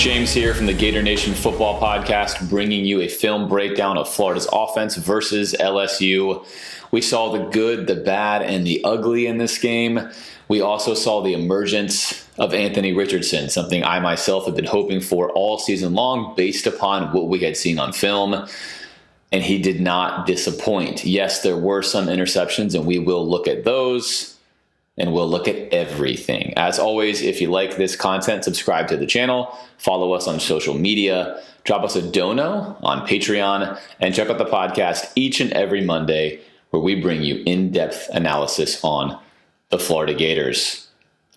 James here from the Gator Nation Football Podcast, bringing you a film breakdown of Florida's offense versus LSU. We saw the good, the bad, and the ugly in this game. We also saw the emergence of Anthony Richardson, something I myself have been hoping for all season long based upon what we had seen on film, and he did not disappoint. Yes, there were some interceptions, and we will look at those. And we'll look at everything. As always, if you like this content, subscribe to the channel, follow us on social media, drop us a dono on Patreon, and check out the podcast each and every Monday where we bring you in-depth analysis on the Florida Gators.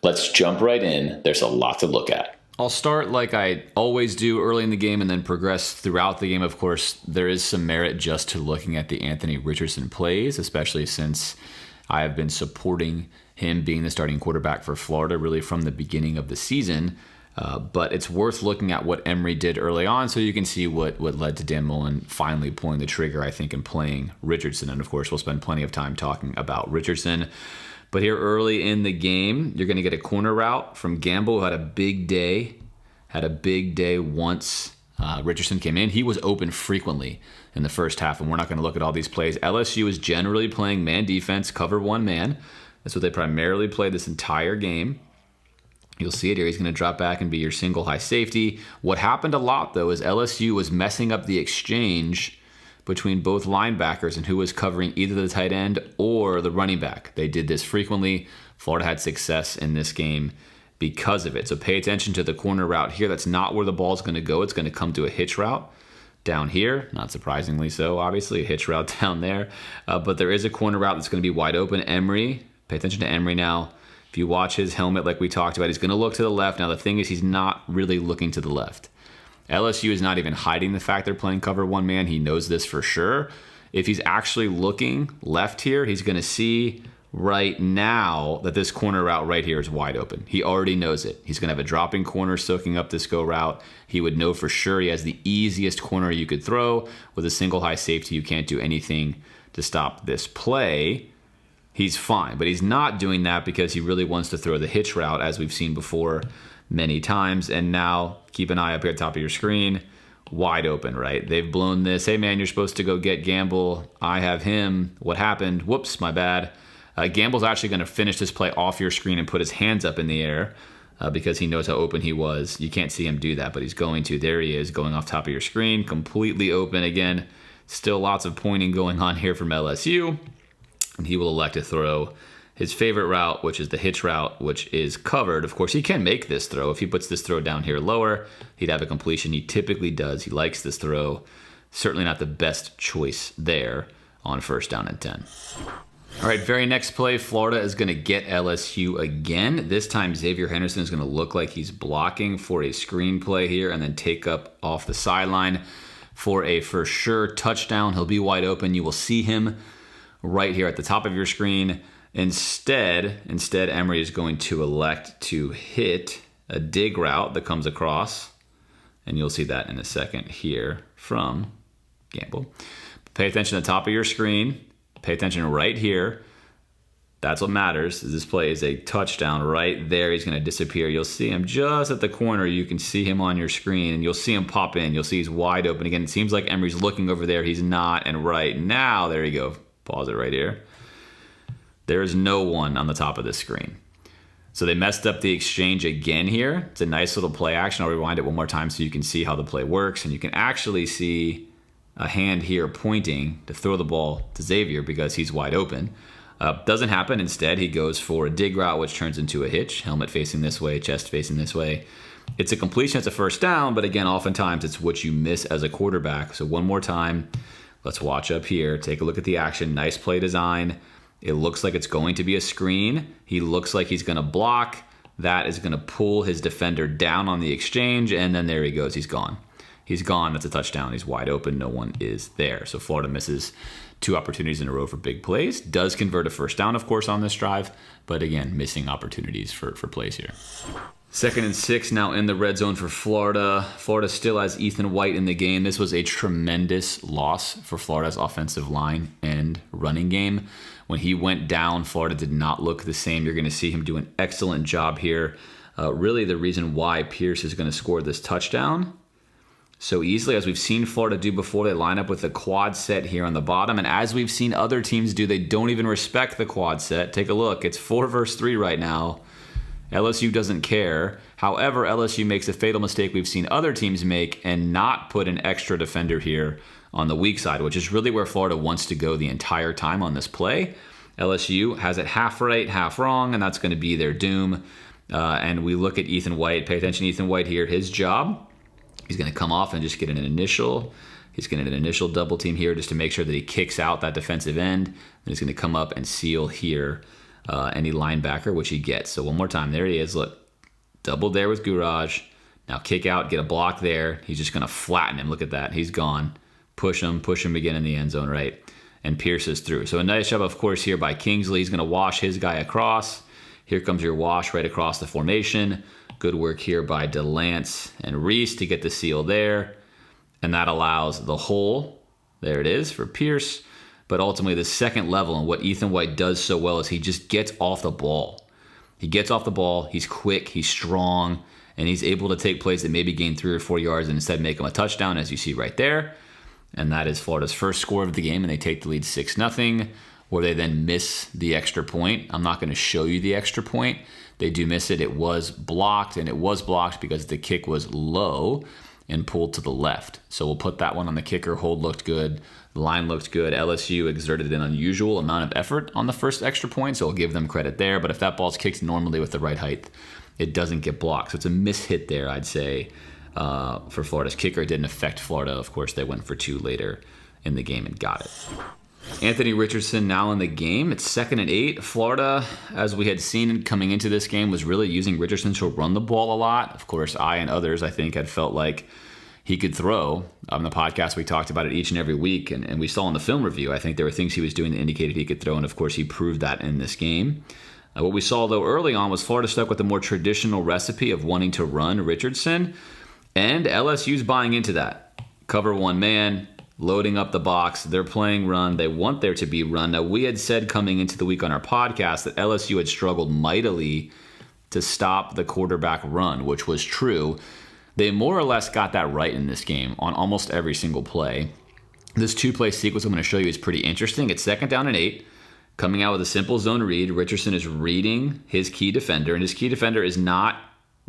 Let's jump right in. There's a lot to look at. I'll start like I always do early in the game and then progress throughout the game. Of course, there is some merit just to looking at the Anthony Richardson plays, especially since I have been supporting him being the starting quarterback for Florida really from the beginning of the season. But it's worth looking at what Emory did early on so you can see what led to Dan Mullen finally pulling the trigger, I think, and playing Richardson. And of course, we'll spend plenty of time talking about Richardson. But here early in the game, you're going to get a corner route from Gamble, who had a big day. Once Richardson came in. He was open frequently in the first half, and we're not going to look at all these plays. LSU is generally playing man defense, cover one man. That's what they primarily play this entire game. You'll see it here. He's going to drop back and be your single high safety. What happened a lot, though, is LSU was messing up the exchange between both linebackers and who was covering either the tight end or the running back. They did this frequently. Florida had success in this game because of it. So pay attention to the corner route here. That's not where the ball's going to go. It's going to come to a hitch route down here. Not surprisingly so, obviously, a hitch route down there. But there is a corner route that's going to be wide open. Emory, pay attention to Emory now. If you watch his helmet like we talked about, he's going to look to the left. Now, the thing is, he's not really looking to the left. LSU is not even hiding the fact they're playing cover one man. He knows this for sure. If he's actually looking left here, he's going to see right now that this corner route right here is wide open. He already knows it. He's going to have a dropping corner soaking up this go route. He would know for sure he has the easiest corner you could throw. With a single high safety, you can't do anything to stop this play. He's fine, but he's not doing that because he really wants to throw the hitch route, as we've seen before many times. And now, keep an eye up here at the top of your screen. Wide open, right? They've blown this. Hey, man, you're supposed to go get Gamble. I have him. What happened? Whoops, my bad. Gamble's actually going to finish this play off your screen and put his hands up in the air because he knows how open he was. You can't see him do that, but he's going to. There he is, going off top of your screen, completely open. Again, still lots of pointing going on here from LSU. And he will elect to throw his favorite route, which is the hitch route, which is covered. Of course, he can make this throw. If he puts this throw down here lower, he'd have a completion. He typically does. He likes this throw. Certainly not the best choice there on 1st down and 10. All right, very next play, Florida is going to get LSU again. This time, Xavier Henderson is going to look like he's blocking for a screen play here and then take up off the sideline for a for sure touchdown. He'll be wide open. You will see him right here at the top of your screen. Instead, Emory is going to elect to hit a dig route that comes across, and you'll see that in a second here from Gamble. Pay attention to the top of your screen. Pay attention right here. That's what matters. This play is a touchdown right there. He's going to disappear. You'll see him just at the corner. You can see him on your screen, and you'll see him pop in. You'll see he's wide open. Again, it seems like Emory's looking over there. He's not, and right now, there you go. Pause it right here. There is no one on the top of this screen. So they messed up the exchange again here. It's a nice little play action. I'll rewind it one more time so you can see how the play works. And you can actually see a hand here pointing to throw the ball to Xavier because he's wide open. Doesn't happen. Instead, he goes for a dig route, which turns into a hitch. Helmet facing this way, chest facing this way. It's a completion. It's a 1st down. But again, oftentimes it's what you miss as a quarterback. So one more time. Let's watch up here. Take a look at the action. Nice play design. It looks like it's going to be a screen. He looks like he's going to block. That is going to pull his defender down on the exchange, and then there he goes. He's gone. He's gone. That's a touchdown. He's wide open. No one is there. So Florida misses 2 opportunities in a row for big plays. Does convert a 1st down, of course, on this drive, but again, missing opportunities for plays here. 2nd and 6 now in the red zone for Florida. Florida still has Ethan White in the game. This was a tremendous loss for Florida's offensive line and running game. When he went down, Florida did not look the same. You're going to see him do an excellent job here really the reason why Pierce is going to score this touchdown so easily. As we've seen Florida do before, they line up with the quad set here on the bottom. And as we've seen other teams do, they don't even respect the quad set. Take a look. It's 4 versus 3 right now. LSU doesn't care. However, LSU makes a fatal mistake we've seen other teams make and not put an extra defender here on the weak side, which is really where Florida wants to go the entire time on this play. LSU has it half right, half wrong, and that's going to be their doom. And we look at Ethan White. Pay attention to Ethan White here. His job, he's going to come off and just get an initial. He's going to get an initial double team here just to make sure that he kicks out that defensive end. And he's going to come up and seal here any linebacker, which he gets. So one more time. There he is. Look, doubled there with Gourage. Now kick out, get a block there. He's just going to flatten him. Look at that. He's gone. Push him again in the end zone, right? And Pierce is through. So a nice job, of course, here by Kingsley. He's going to wash his guy across. Here comes your wash right across the formation. Good work here by DeLance and Reese to get the seal there. And that allows the hole. There it is for Pierce. But ultimately, the second level, and what Ethan White does so well is he just gets off the ball. He gets off the ball. He's quick. He's strong. And he's able to take plays that maybe gain 3 or 4 yards and instead make them a touchdown, as you see right there. And that is Florida's first score of the game, and they take the lead 6-0, where they then miss the extra point. I'm not going to show you the extra point. They do miss it. It was blocked, and it was blocked because the kick was low and pulled to the left. So we'll put that one on the kicker. Hold looked good. The line looked good. LSU exerted an unusual amount of effort on the first extra point, so I'll give them credit there. But if that ball's kicked normally with the right height, it doesn't get blocked. So it's a mishit there, I'd say, for Florida's kicker. It didn't affect Florida. Of course, they went for 2 later in the game and got it. Anthony Richardson now in the game. It's 2nd and 8. Florida, as we had seen coming into this game, was really using Richardson to run the ball a lot. Of course, I and others, I think, had felt like he could throw. On the podcast, we talked about it each and every week, and we saw in the film review, I think there were things he was doing that indicated he could throw, and of course, he proved that in this game. What we saw, though, early on was Florida stuck with the more traditional recipe of wanting to run Richardson, and LSU's buying into that. Cover one man, loading up the box. They're playing run. They want there to be run. Now, we had said coming into the week on our podcast that LSU had struggled mightily to stop the quarterback run, which was true. They more or less got that right in this game on almost every single play. This 2-play sequence I'm going to show you is pretty interesting. It's 2nd down and 8. Coming out with a simple zone read. Richardson is reading his key defender, and his key defender is not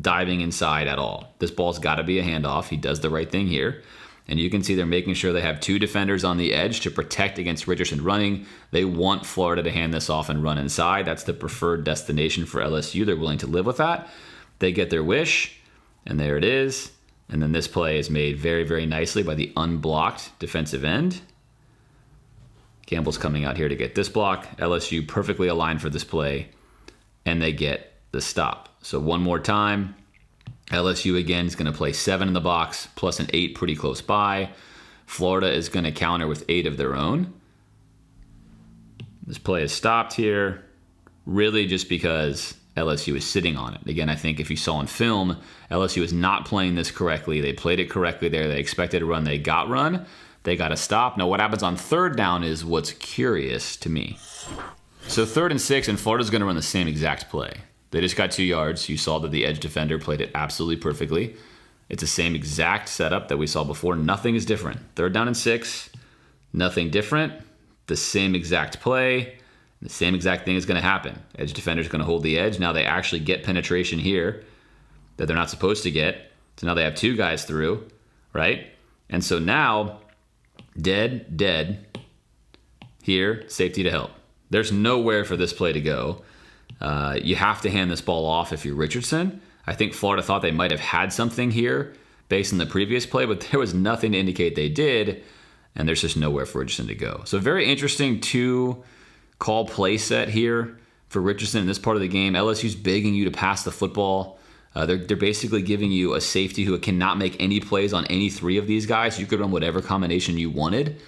diving inside at all. This ball's got to be a handoff. He does the right thing here. And you can see they're making sure they have 2 defenders on the edge to protect against Richardson running. They want Florida to hand this off and run inside. That's the preferred destination for LSU. They're willing to live with that. They get their wish, and there it is. And then this play is made very, very nicely by the unblocked defensive end. Campbell's coming out here to get this block. LSU perfectly aligned for this play, and they get the stop. So one more time. LSU again is going to play 7 in the box, plus an 8 pretty close by. Florida is going to counter with 8 of their own. This play is stopped here, really just because LSU is sitting on it. Again, I think if you saw in film, LSU is not playing this correctly. They played it correctly there. They expected a run. They got run. They got a stop. Now, what happens on 3rd down is what's curious to me. So 3rd and 6, and Florida's going to run the same exact play. They just got 2 yards. You saw that the edge defender played it absolutely perfectly. It's the same exact setup that we saw before. Nothing is different. 3rd down and 6, nothing different. The same exact play. The same exact thing is going to happen. Edge defender is going to hold the edge. Now they actually get penetration here that they're not supposed to get. So now they have 2 guys through, right? And so now, dead, here, safety to help. There's nowhere for this play to go. You have to hand this ball off if you're Richardson. I think Florida thought they might have had something here based on the previous play, but there was nothing to indicate they did, and there's just nowhere for Richardson to go. So very interesting 2-call play set here for Richardson in this part of the game. LSU's begging you to pass the football. They're basically giving you a safety who cannot make any plays on any 3 of these guys. You could run whatever combination you wanted.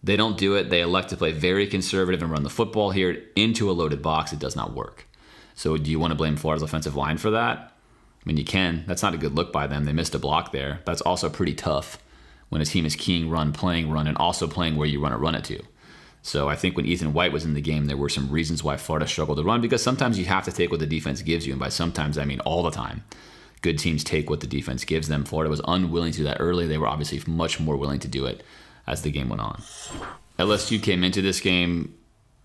They don't do it. They elect to play very conservative and run the football here into a loaded box. It does not work. So do you want to blame Florida's offensive line for that? I mean, you can. That's not a good look by them. They missed a block there. That's also pretty tough when a team is keying run, playing run, and also playing where you want to run it to. So I think when Ethan White was in the game, there were some reasons why Florida struggled to run, because sometimes you have to take what the defense gives you. And by sometimes, I mean all the time. Good teams take what the defense gives them. Florida was unwilling to do that early. They were obviously much more willing to do it as the game went on. LSU came into this game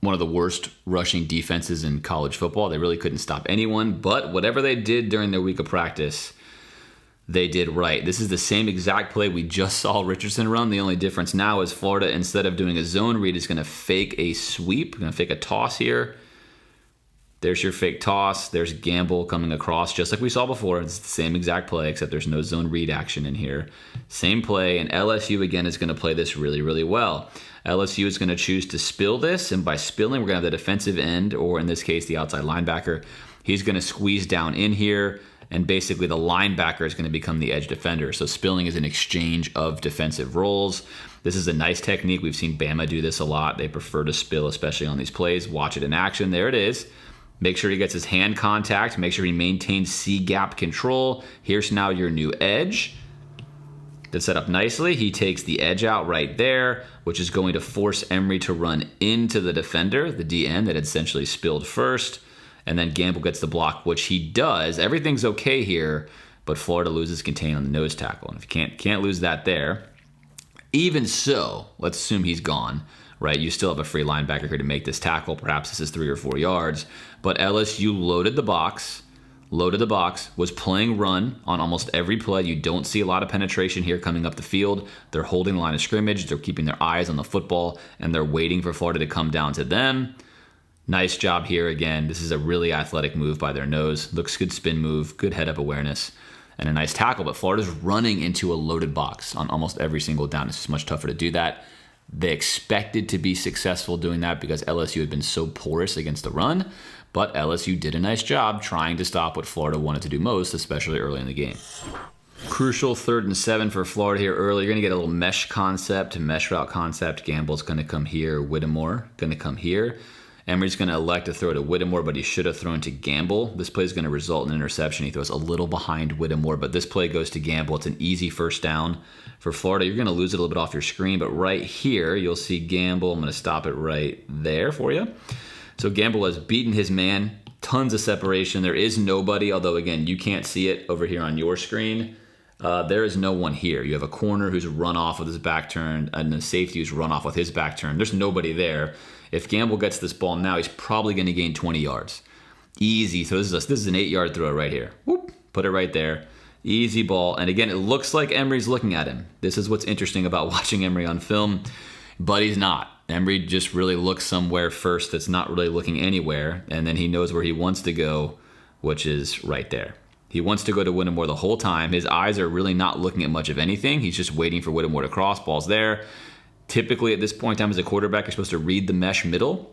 one of the worst rushing defenses in college football. They really couldn't stop anyone, but whatever they did during their week of practice, they did right. This is the same exact play we just saw Richardson run. The only difference now is Florida, instead of doing a zone read, is going to fake a sweep, going to fake a toss here. There's your fake toss. There's Gamble coming across, just like we saw before. It's the same exact play, except there's no zone read action in here. Same play, and LSU, again, is going to play this really, really well. LSU is going to choose to spill this, and by spilling, we're going to have the defensive end, or in this case, the outside linebacker. He's going to squeeze down in here, and basically the linebacker is going to become the edge defender. So spilling is an exchange of defensive roles. This is a nice technique. We've seen Bama do this a lot. They prefer to spill, especially on these plays. Watch it in action. There it is. Make sure he gets his hand contact. Make sure he maintains C-gap control. Here's now your new edge. That's set up nicely. He takes the edge out right there, which is going to force Emory to run into the defender, the DN that had essentially spilled first. And then Gamble gets the block, which he does. Everything's okay here, but Florida loses contain on the nose tackle. And if you can't lose that there. Even so, let's assume he's gone, right? You still have a free linebacker here to make this tackle. Perhaps this is 3 or 4 yards. But LSU loaded the box, was playing run on almost every play. You don't see a lot of penetration here coming up the field. They're holding the line of scrimmage. They're keeping their eyes on the football, and they're waiting for Florida to come down to them. Nice job here again. This is a really athletic move by their nose. Looks good spin move, good head-up awareness, and a nice tackle. But Florida's running into a loaded box on almost every single down. It's just much tougher to do that. They expected to be successful doing that because LSU had been so porous against the run, but LSU did a nice job trying to stop what Florida wanted to do most, especially early in the game. Crucial 3rd and 7 for Florida here early. You're going to get a little mesh route concept. Gamble's going to come here. Whittemore going to come here. Emory's going to elect to throw to Whittemore, but he should have thrown to Gamble. This play is going to result in an interception. He throws a little behind Whittemore, but this play goes to Gamble. It's an easy first down for Florida. You're going to lose it a little bit off your screen, but right here, you'll see Gamble. I'm going to stop it right there for you. So Gamble has beaten his man. Tons of separation. There is nobody, although, again, you can't see it over here on your screen. There is no one here. You have a corner who's run off with his back turned, and the safety who's run off with his back turned. There's nobody there. If Gamble gets this ball now, he's probably going to gain 20 yards. Easy. So this is an 8-yard throw right here. Whoop, put it right there. Easy ball. And again, it looks like Emory's looking at him. This is what's interesting about watching Emory on film, but he's not. Emory just really looks somewhere first that's not really looking anywhere, and then he knows where he wants to go, which is right there. He wants to go to Whittemore the whole time. His eyes are really not looking at much of anything. He's just waiting for Whittemore to cross. Ball's there. Typically, at this point in time as a quarterback, you're supposed to read the mesh middle.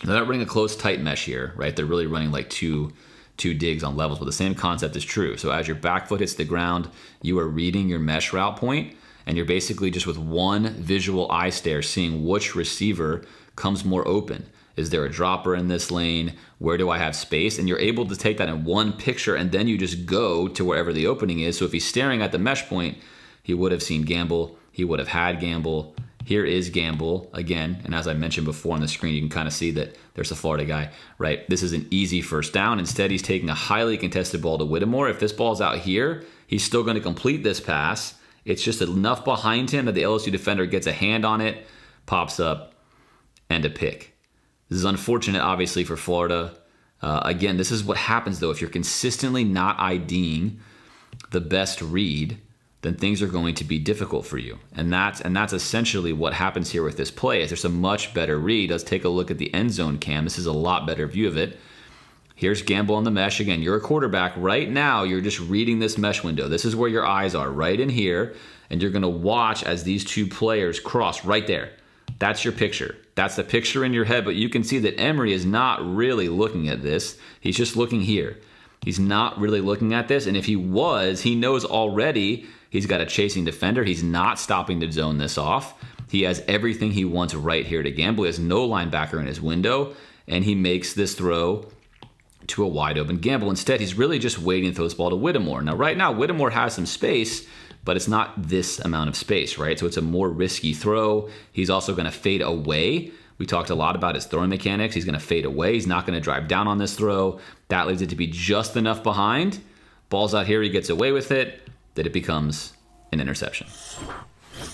They're not running a close, tight mesh here, right? They're really running like two digs on levels, but the same concept is true. So as your back foot hits the ground, you are reading your mesh route point, and you're basically just with one visual eye stare seeing which receiver comes more open. Is there a dropper in this lane? Where do I have space? And you're able to take that in one picture, and then you just go to wherever the opening is. So if he's staring at the mesh point, he would have seen Gamble. He would have had Gamble. Here is Gamble again, and as I mentioned before on the screen, you can kind of see that there's a Florida guy, right? This is an easy first down. Instead, he's taking a highly contested ball to Whittemore. If this ball's out here, he's still going to complete this pass. It's just enough behind him that the LSU defender gets a hand on it, pops up, and a pick. This is unfortunate, obviously, for Florida. Again, this is what happens, though. If you're consistently not IDing the best read, then things are going to be difficult for you. And that's essentially what happens here with this play. Is there's a much better read. Let's take a look at the end zone cam. This is a lot better view of it. Here's Gamble on the mesh. Again, you're a quarterback. Right now, you're just reading this mesh window. This is where your eyes are, right in here. And you're going to watch as these two players cross right there. That's your picture. That's the picture in your head. But you can see that Emory is not really looking at this. He's just looking here. He's not really looking at this. And if he was, he knows already he's got a chasing defender. He's not stopping to zone this off. He has everything he wants right here to Gamble. He has no linebacker in his window. And he makes this throw to a wide open Gamble. Instead, he's really just waiting to throw this ball to Whittemore. Now, right now, Whittemore has some space, but it's not this amount of space, right? So it's a more risky throw. He's also going to fade away, We talked a lot about his throwing mechanics. He's going to fade away. He's not going to drive down on this throw. That leaves it to be just enough behind. Ball's out here. He gets away with it. That it becomes an interception.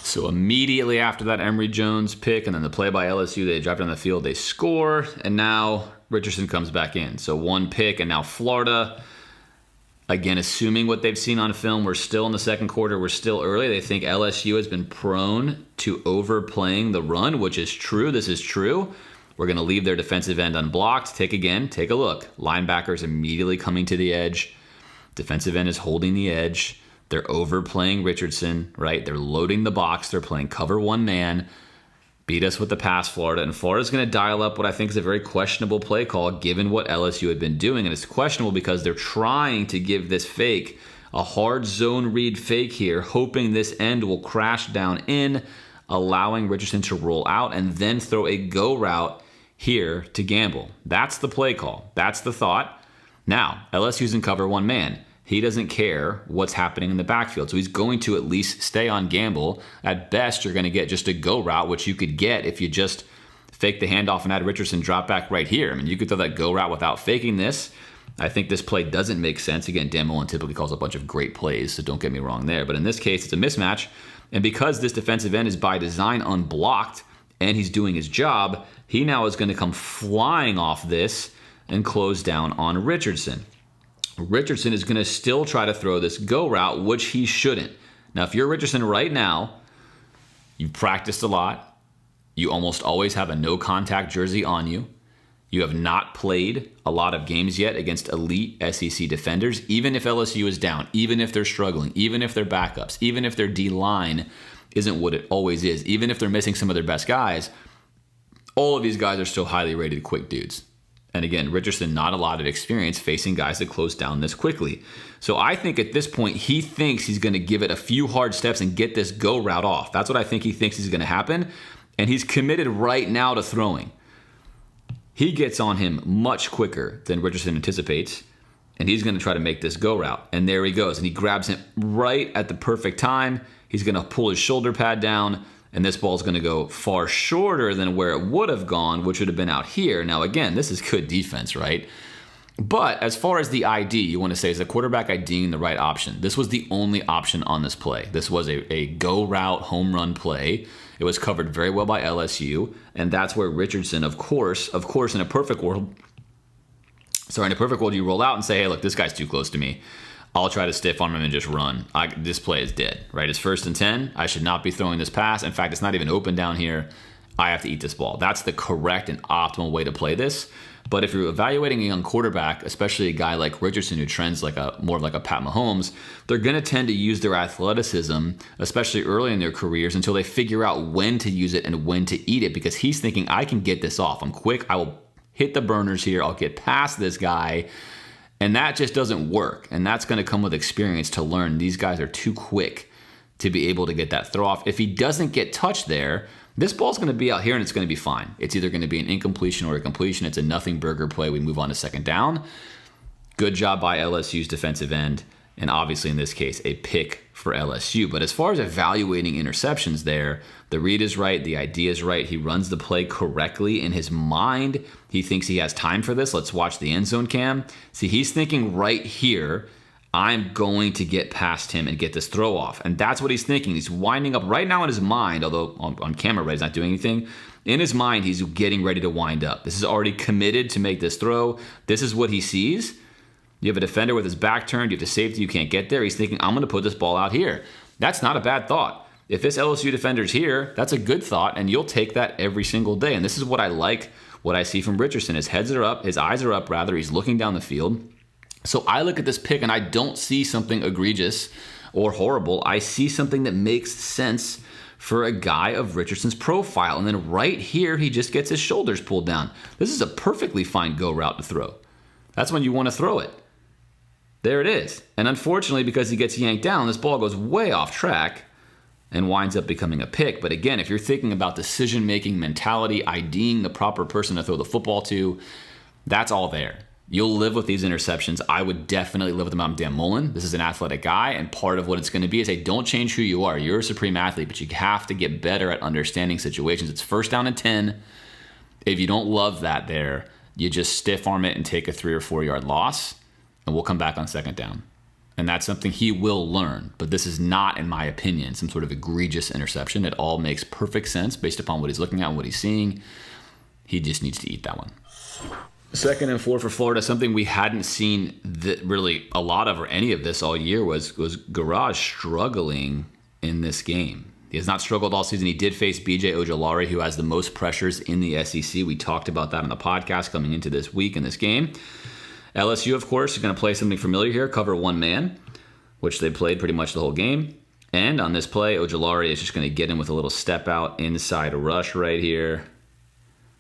So immediately after that Emory Jones pick and then the play by LSU, they drive down the field, they score, and now Richardson comes back in. So one pick, and now Florida, again, assuming what they've seen on film, we're still in the second quarter, we're still early. They think LSU has been prone to overplaying the run, which is true. This is true. We're going to leave their defensive end unblocked. Take a look. Linebackers immediately coming to the edge. Defensive end is holding the edge. They're overplaying Richardson, right? They're loading the box. They're playing cover one man. Beat us with the pass, Florida. And Florida's going to dial up what I think is a very questionable play call given what LSU had been doing. And it's questionable because they're trying to give this fake a hard zone read fake here, hoping this end will crash down in, allowing Richardson to roll out and then throw a go route here to Gamble. That's the play call. That's the thought. Now, LSU's in cover one man. He doesn't care what's happening in the backfield. So he's going to at least stay on Gamble. At best, you're going to get just a go route, which you could get if you just fake the handoff and had Richardson drop back right here. I mean, you could throw that go route without faking this. I think this play doesn't make sense. Again, Dan Mullen typically calls a bunch of great plays, so don't get me wrong there. But in this case, it's a mismatch. And because this defensive end is by design unblocked and he's doing his job, he now is going to come flying off this and close down on Richardson. Richardson is going to still try to throw this go route, which he shouldn't. Now, if you're Richardson right now, you've practiced a lot. You almost always have a no-contact jersey on you. You have not played a lot of games yet against elite SEC defenders, even if LSU is down, even if they're struggling, even if they're backups, even if their D-line isn't what it always is, even if they're missing some of their best guys. All of these guys are still highly rated quick dudes. And again, Richardson, not a lot of experience facing guys that close down this quickly. So I think at this point, he thinks he's going to give it a few hard steps and get this go route off. That's what I think he thinks is going to happen. And he's committed right now to throwing. He gets on him much quicker than Richardson anticipates. And he's going to try to make this go route. And there he goes. And he grabs him right at the perfect time. He's going to pull his shoulder pad down. And this ball is going to go far shorter than where it would have gone, which would have been out here. Now, again, this is good defense, right? But as far as the ID, you want to say, is the quarterback IDing the right option? This was the only option on this play. This was a go route home run play. It was covered very well by LSU. And that's where Richardson, of course, in a perfect world, you roll out and say, hey, look, this guy's too close to me. I'll try to stiff arm him and just run. This play is dead, right? It's 1st and 10. I should not be throwing this pass. In fact, it's not even open down here. I have to eat this ball. That's the correct and optimal way to play this. But if you're evaluating a young quarterback, especially a guy like Richardson who trends more like a Pat Mahomes, they're going to tend to use their athleticism, especially early in their careers, until they figure out when to use it and when to eat it, because he's thinking, I can get this off. I'm quick. I will hit the burners here. I'll get past this guy. And that just doesn't work. And that's going to come with experience to learn these guys are too quick to be able to get that throw off. If he doesn't get touched there, this ball's going to be out here and it's going to be fine. It's either going to be an incompletion or a completion. It's a nothing burger play. We move on to second down. Good job by LSU's defensive end. And obviously in this case, a pick for LSU. But as far as evaluating interceptions there, the read is right, the idea is right. He runs the play correctly in his mind. He thinks he has time for this. Let's watch the end zone cam. See, he's thinking right here, I'm going to get past him and get this throw off. And that's what he's thinking. He's winding up right now in his mind, although on camera, right, he's not doing anything. In his mind, he's getting ready to wind up. This is already committed to make this throw. This is what he sees. You have a defender with his back turned. You have a safety. You can't get there. He's thinking, I'm going to put this ball out here. That's not a bad thought. If this LSU defender's here, that's a good thought, and you'll take that every single day. And this is what I like, what I see from Richardson. His eyes are up, rather. He's looking down the field. So I look at this pick, and I don't see something egregious or horrible. I see something that makes sense for a guy of Richardson's profile. And then right here, he just gets his shoulders pulled down. This is a perfectly fine go route to throw. That's when you want to throw it. There it is. And unfortunately, because he gets yanked down, this ball goes way off track and winds up becoming a pick. But again, if you're thinking about decision-making mentality, IDing the proper person to throw the football to, that's all there. You'll live with these interceptions. I would definitely live with them. I'm Dan Mullen. This is an athletic guy, and part of what it's going to be is, hey, don't change who you are. You're a supreme athlete, but you have to get better at understanding situations. It's 1st down and 10. If you don't love that there, you just stiff arm it and take a 3 or 4 yard loss, and we'll come back on second down. And that's something he will learn. But this is not, in my opinion, some sort of egregious interception. It all makes perfect sense based upon what he's looking at and what he's seeing. He just needs to eat that one. 2nd and 4 for Florida. Something we hadn't seen really a lot of or any of this all year was Garage struggling in this game. He has not struggled all season. He did face B.J. Ojulari, who has the most pressures in the SEC. We talked about that on the podcast coming into this week in this game. LSU, of course, is going to play something familiar here, cover one man, which they played pretty much the whole game. And on this play, Ojulari is just going to get him with a little step out inside rush right here.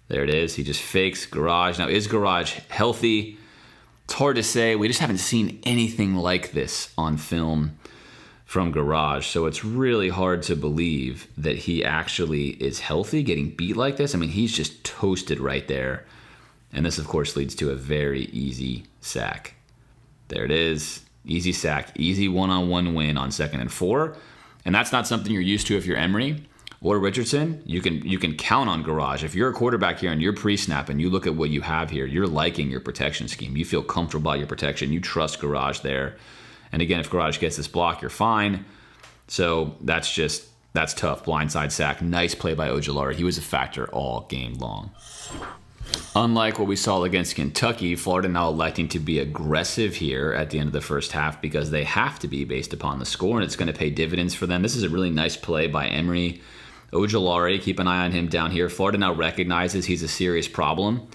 There it is. He just fakes Garage. Now, is Garage healthy? It's hard to say. We just haven't seen anything like this on film from Garage. So it's really hard to believe that he actually is healthy getting beat like this. I mean, he's just toasted right there. And this, of course, leads to a very easy sack. There it is. Easy sack. Easy one-on-one win on 2nd and 4. And that's not something you're used to if you're Emory or Richardson. You can count on Garage. If you're a quarterback here and you're pre-snap and you look at what you have here, you're liking your protection scheme. You feel comfortable about your protection. You trust Garage there. And again, if Garage gets this block, you're fine. So that's tough. Blindside sack. Nice play by Ojulari. He was a factor all game long. Unlike what we saw against Kentucky, Florida now electing to be aggressive here at the end of the first half because they have to be based upon the score, and it's going to pay dividends for them. This is a really nice play by Emory. Ojulari, keep an eye on him down here. Florida now recognizes he's a serious problem.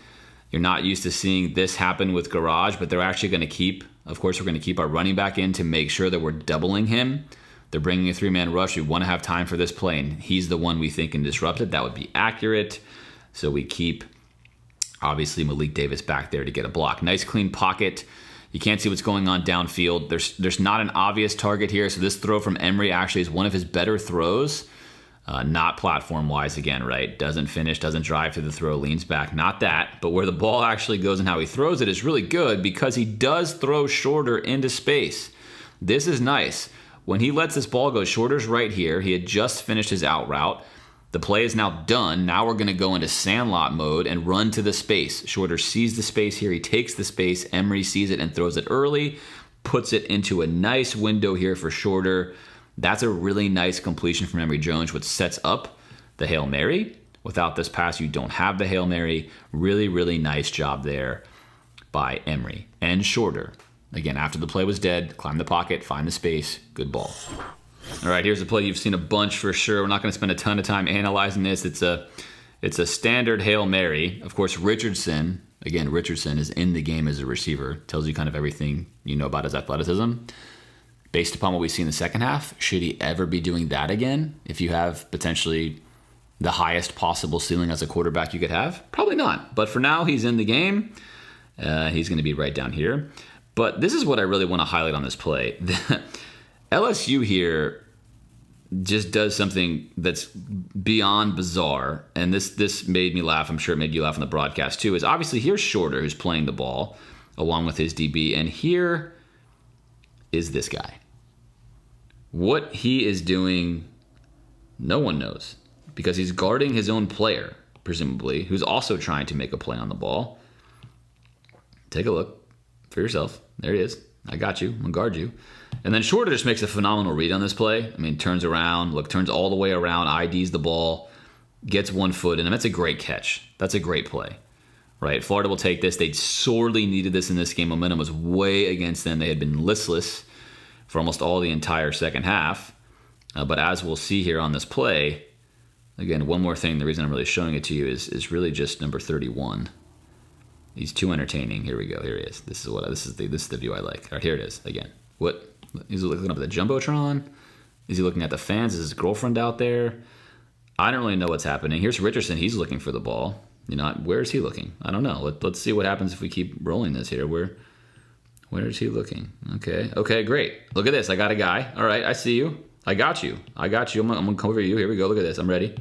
You're not used to seeing this happen with Garage, but they're actually going to keep our running back in to make sure that we're doubling him. They're bringing a 3-man rush. We want to have time for this play, and he's the one we think can disrupt it. That would be accurate. So we keep, obviously, Malik Davis back there to get a block. Nice clean pocket. You can't see what's going on downfield. There's not an obvious target here, so this throw from Emory actually is one of his better throws. Not platform-wise again, right? Doesn't finish, doesn't drive through the throw, leans back. Not that, but where the ball actually goes and how he throws it is really good because he does throw shorter into space. This is nice. When he lets this ball go, shorter's right here. He had just finished his out route. The play is now done. Now we're going to go into sandlot mode and run to the space. Shorter sees the space here. He takes the space. Emory sees it and throws it early, puts it into a nice window here for Shorter. That's a really nice completion from Emory Jones, which sets up the Hail Mary. Without this pass, you don't have the Hail Mary. Really, really nice job there by Emory. And Shorter, again, after the play was dead, climb the pocket, find the space, good ball. All right, here's a play you've seen a bunch for sure. We're not going to spend a ton of time analyzing this. It's a standard Hail Mary. Of course, Richardson is in the game as a receiver. Tells you kind of everything you know about his athleticism. Based upon what we see in the second half, should he ever be doing that again? If you have potentially the highest possible ceiling as a quarterback you could have? Probably not. But for now, he's in the game. He's going to be right down here. But this is what I really want to highlight on this play. LSU here just does something that's beyond bizarre. And this made me laugh. I'm sure it made you laugh on the broadcast too. Is obviously here's Shorter who's playing the ball along with his DB. And here is this guy. What he is doing, no one knows. Because he's guarding his own player, presumably, who's also trying to make a play on the ball. Take a look for yourself. There he is. I got you. I'm going to guard you. And then Shorter just makes a phenomenal read on this play. I mean, turns around, turns all the way around, IDs the ball, gets 1 foot in him. That's a great catch. That's a great play, right? Florida will take this. They sorely needed this in this game. Momentum was way against them. They had been listless for almost all the entire second half. But as we'll see here on this play, again, one more thing, the reason I'm really showing it to you is really just number 31. He's too entertaining. Here we go. Here he is. This is the view I like. All right, here it is again. What? He's looking up at the Jumbotron? Is he looking at the fans? Is his girlfriend out there? I don't really know what's happening. Here's Richardson. He's looking for the ball. Where is he looking? I don't know. Let's see what happens if we keep rolling this here. Where is he looking? Okay, great. Look at this. I got a guy. All right, I see you. I got you. I'm going to cover you. Here we go. Look at this. I'm ready.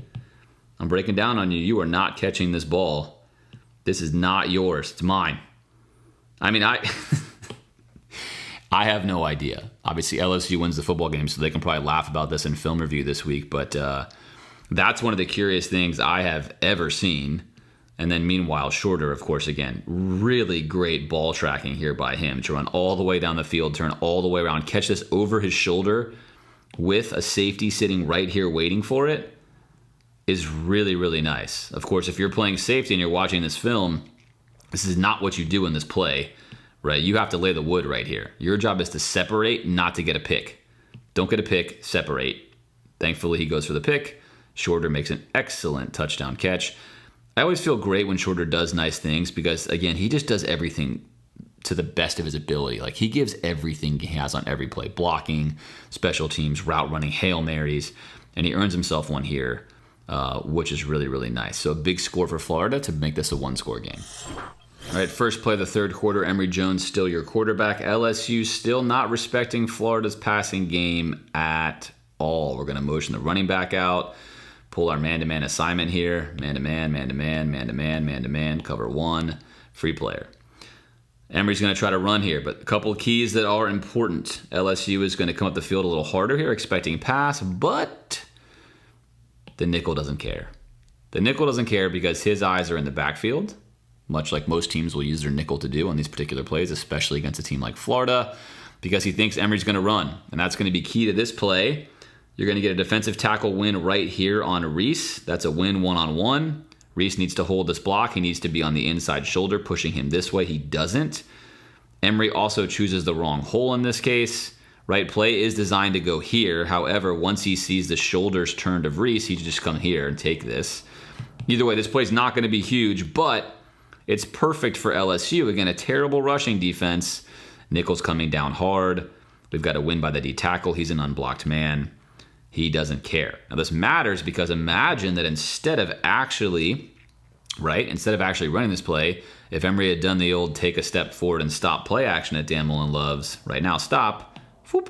I'm breaking down on you. You are not catching this ball. This is not yours. It's mine. I mean, I have no idea. Obviously, LSU wins the football game, so they can probably laugh about this in film review this week. But that's one of the curious things I have ever seen And then meanwhile, Shorter, of course, again, really great ball tracking here by him to run all the way down the field, turn all the way around, catch this over his shoulder with a safety sitting right here waiting for it is really, really nice. Of course, if you're playing safety and you're watching this film, this is not what you do in this play, right? You have to lay the wood right here. Your job is to separate, not to get a pick. Don't get a pick, separate. Thankfully, he goes for the pick. Shorter makes an excellent touchdown catch. I always feel great when Shorter does nice things because, again, he just does everything to the best of his ability. Like, he gives everything he has on every play. Blocking, special teams, route running, Hail Marys, and he earns himself one here, which is really, really nice. So a big score for Florida to make this a one-score game. All right, first play of the third quarter, Emory Jones still your quarterback. LSU still not respecting Florida's passing game at all. We're going to motion the running back out. Pull our man-to-man assignment here. Man-to-man, man-to-man, man-to-man, man-to-man. Cover one. Free player. Emory's going to try to run here, but a couple of keys that are important. LSU is going to come up the field a little harder here, expecting pass, but the nickel doesn't care. The nickel doesn't care because his eyes are in the backfield, much like most teams will use their nickel to do on these particular plays, especially against a team like Florida, because he thinks Emory's going to run, and that's going to be key to this play. You're going to get a defensive tackle win right here on Reese. That's a win one-on-one. Reese needs to hold this block. He needs to be on the inside shoulder, pushing him this way. He doesn't. Emory also chooses the wrong hole in this case. Right, play is designed to go here. However, once he sees the shoulders turned of Reese, he can just come here and take this. Either way, this play is not going to be huge, but it's perfect for LSU. Again, a terrible rushing defense. Nickel's coming down hard. We've got a win by the D tackle. He's an unblocked man. He doesn't care. Now, this matters because imagine that instead of actually running this play, if Emory had done the old take a step forward and stop play action that Dan Mullen loves, right now, stop, whoop,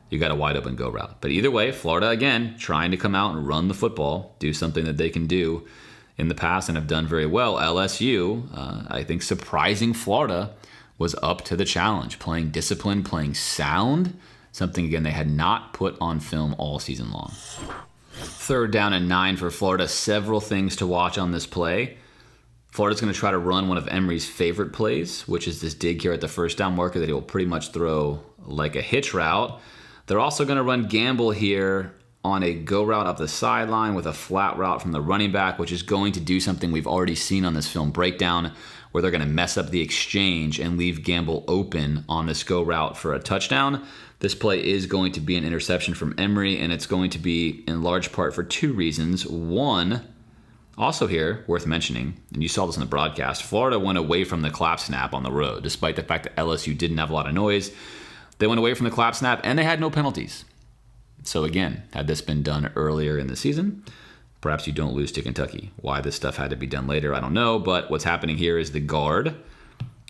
you got a wide open go route. But either way, Florida, again, trying to come out and run the football, do something that they can do in the past and have done very well. LSU, I think surprising Florida, was up to the challenge, playing discipline, playing sound, something, again, they had not put on film all season long. 3rd down and 9 for Florida. Several things to watch on this play. Florida's going to try to run one of Emory's favorite plays, which is this dig here at the first down marker that he will pretty much throw like a hitch route. They're also going to run gamble here on a go route up the sideline with a flat route from the running back, which is going to do something we've already seen on this film breakdown, where they're going to mess up the exchange and leave Gamble open on this go route for a touchdown. This play is going to be an interception from Emory, and it's going to be in large part for 2 reasons. One, also here, worth mentioning, and you saw this in the broadcast, Florida went away from the clap snap on the road, despite the fact that LSU didn't have a lot of noise. They went away from the clap snap, and they had no penalties. So again, had this been done earlier in the season, perhaps you don't lose to Kentucky. Why this stuff had to be done later, I don't know, but what's happening here is the guard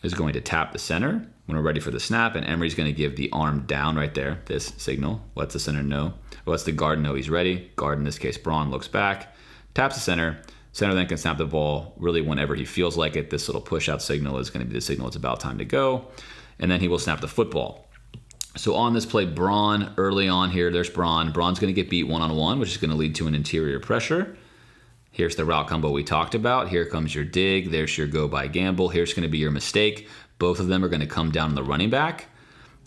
is going to tap the center when we're ready for the snap, and Emory's going to give the arm down right there, this signal. Lets the center know, or lets the guard know he's ready. Guard, in this case, Braun, looks back, taps the center. Center then can snap the ball really whenever he feels like it. This little push-out signal is going to be the signal it's about time to go, and then he will snap the football. So on this play, Braun, early on here, there's Braun. Braun's going to get beat one-on-one, which is going to lead to an interior pressure. Here's the route combo we talked about. Here comes your dig. There's your go by Gamble. Here's going to be your mistake. Both of them are going to come down on the running back.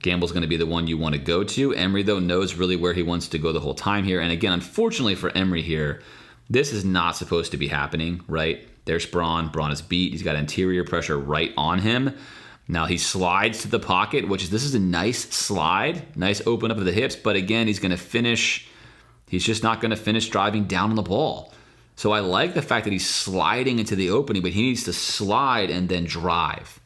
Gamble's going to be the one you want to go to. Emory, though, knows really where he wants to go the whole time here. And again, unfortunately for Emory here, this is not supposed to be happening, right? There's Braun. Braun is beat. He's got interior pressure right on him. Now he slides to the pocket, this is a nice slide, nice open up of the hips. But again, he's going to finish. He's just not going to finish driving down on the ball. So I like the fact that he's sliding into the opening, but he needs to slide and then drive,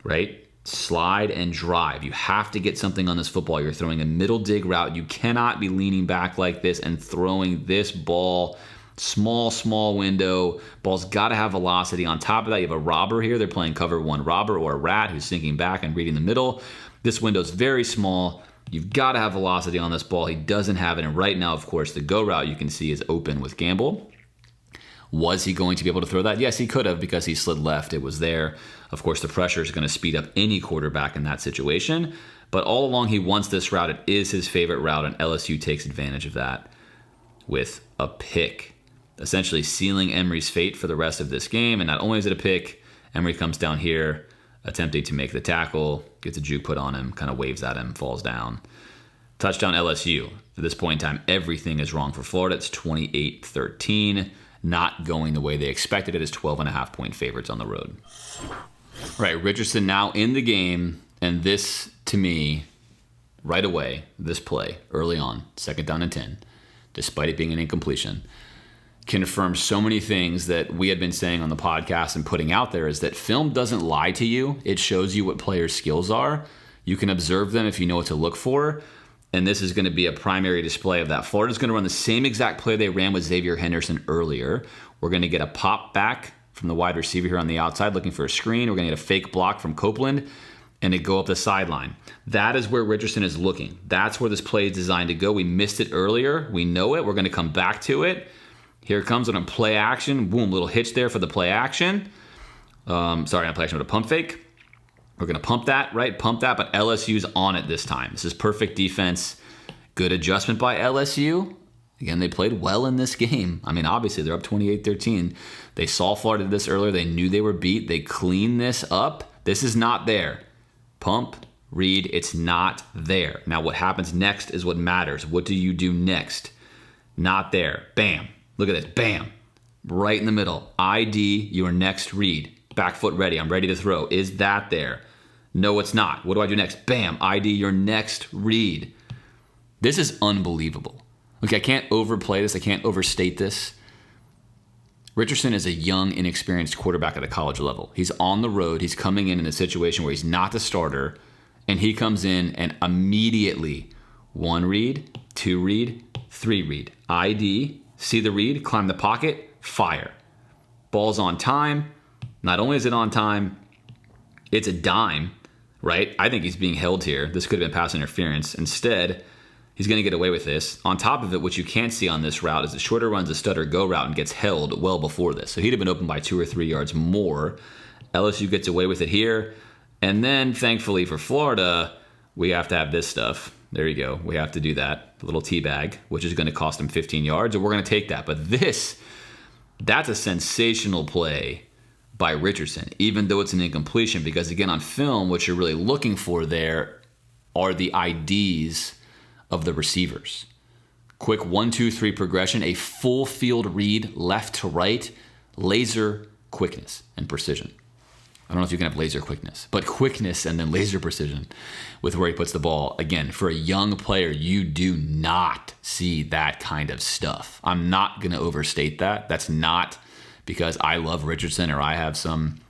right? Slide and drive. You have to get something on this football. You're throwing a middle dig route. You cannot be leaning back like this and throwing this ball. Small window. Ball's got to have velocity. On top of that, you have a robber here. They're playing cover 1 robber or a rat who's sinking back and reading the middle. This window's very small. You've got to have velocity on this ball. He doesn't have it. And right now, of course, the go route you can see is open with Gamble. Was he going to be able to throw that? Yes, he could have, because he slid left. It was there. Of course, the pressure is going to speed up any quarterback in that situation. But all along, he wants this route. It is his favorite route, and LSU takes advantage of that with a pick. essentially sealing Emory's fate for the rest of this game. And not only is it a pick, Emory comes down here, attempting to make the tackle, gets a juke put on him, kind of waves at him, falls down. Touchdown LSU. At this point in time, everything is wrong for Florida. It's 28-13, not going the way they expected. It is 12.5-point favorites on the road. Right, Richardson now in the game, and this, to me, right away, this play, early on, 2nd down and 10, despite it being an incompletion, confirms so many things that we had been saying on the podcast and putting out there, is that film doesn't lie to you. It shows you what players' skills are. You can observe them if you know what to look for. And this is going to be a primary display of that. Florida's going to run the same exact play they ran with Xavier Henderson earlier. We're going to get a pop back from the wide receiver here on the outside looking for a screen. We're going to get a fake block from Copeland and it go up the sideline. That is where Richardson is looking. That's where this play is designed to go. We missed it earlier. We know it. We're going to come back to it. Here it comes on a play action. Boom, little hitch there for the play action. Not play action, but a pump fake. We're going to pump that, right? Pump that, but LSU's on it this time. This is perfect defense. Good adjustment by LSU. Again, they played well in this game. I mean, obviously, they're up 28-13. They saw Florida did this earlier. They knew they were beat. They cleaned this up. This is not there. Pump, read, it's not there. Now, what happens next is what matters. What do you do next? Not there. Bam. Look at this. Bam. Right in the middle. ID, your next read. Back foot ready. I'm ready to throw. Is that there? No, it's not. What do I do next? Bam. ID, your next read. This is unbelievable. Okay, I can't overplay this. I can't overstate this. Richardson is a young, inexperienced quarterback at a college level. He's on the road. He's coming in a situation where he's not the starter, and he comes in and immediately 1 read, 2 read, 3 read. ID, see the read, climb the pocket, fire. Ball's on time. Not only is it on time, it's a dime, right? I think he's being held here. This could have been pass interference. Instead, he's going to get away with this. On top of it, what you can't see on this route is the shorter runs a stutter go route and gets held well before this. So he'd have been open by 2 or 3 yards more. LSU gets away with it here. And then, thankfully for Florida, we have to have this stuff. There you go. We have to do that. A little teabag, which is going to cost him 15 yards, and we're going to take that. But that's a sensational play by Richardson, even though it's an incompletion, because again, on film, what you're really looking for there are the IDs of the receivers. Quick 1, 2, 3 progression, a full field read left to right, laser quickness and precision. I don't know if you can have laser quickness, but quickness and then laser precision with where he puts the ball. Again, for a young player, you do not see that kind of stuff. I'm not going to overstate that. That's not because I love Richardson or I have some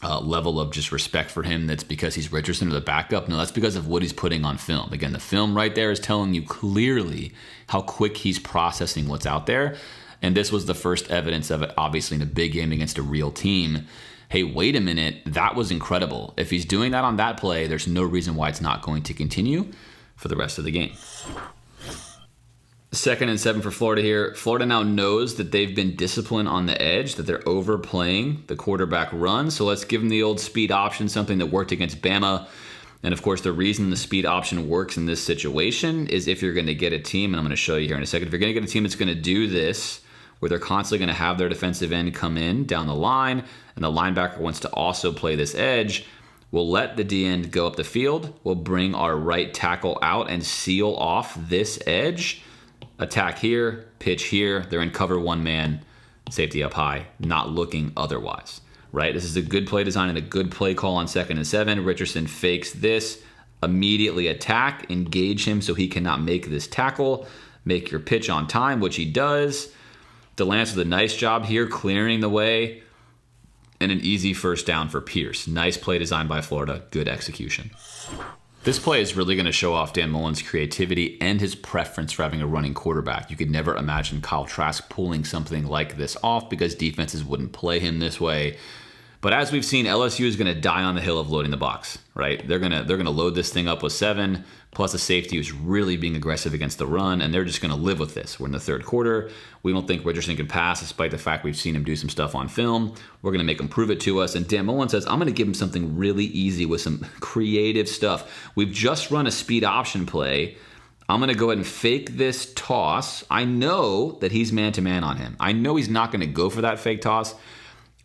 level of just respect for him that's because he's Richardson or the backup. No, that's because of what he's putting on film. Again, the film right there is telling you clearly how quick he's processing what's out there. And this was the first evidence of it, obviously, in a big game against a real team. Hey, wait a minute, that was incredible. If he's doing that on that play, there's no reason why it's not going to continue for the rest of the game. 2nd and 7 for Florida here. Florida now knows that they've been disciplined on the edge, that they're overplaying the quarterback run. So let's give them the old speed option, something that worked against Bama. And of course, the reason the speed option works in this situation is if you're going to get a team, and I'm going to show you here in a second, if you're going to get a team that's going to do this, where they're constantly going to have their defensive end come in down the line, and the linebacker wants to also play this edge, we'll let the D end go up the field. We'll bring our right tackle out and seal off this edge. Attack here, pitch here. They're in cover 1 man, safety up high, not looking otherwise, right? This is a good play design and a good play call on 2nd and 7. Richardson fakes this, immediately attack, engage him so he cannot make this tackle, make your pitch on time, which he does. DeLance with a nice job here, clearing the way, and an easy first down for Pierce. Nice play design by Florida, good execution. This play is really going to show off Dan Mullen's creativity and his preference for having a running quarterback. You could never imagine Kyle Trask pulling something like this off because defenses wouldn't play him this way. But as we've seen, LSU is going to die on the hill of loading the box, right? They're going to load this thing up with 7, plus a safety who's really being aggressive against the run, and they're just going to live with this. We're in the 3rd quarter. We don't think Richardson can pass, despite the fact we've seen him do some stuff on film. We're going to make him prove it to us. And Dan Mullen says, I'm going to give him something really easy with some creative stuff. We've just run a speed option play. I'm going to go ahead and fake this toss. I know that he's man-to-man on him. I know he's not going to go for that fake toss.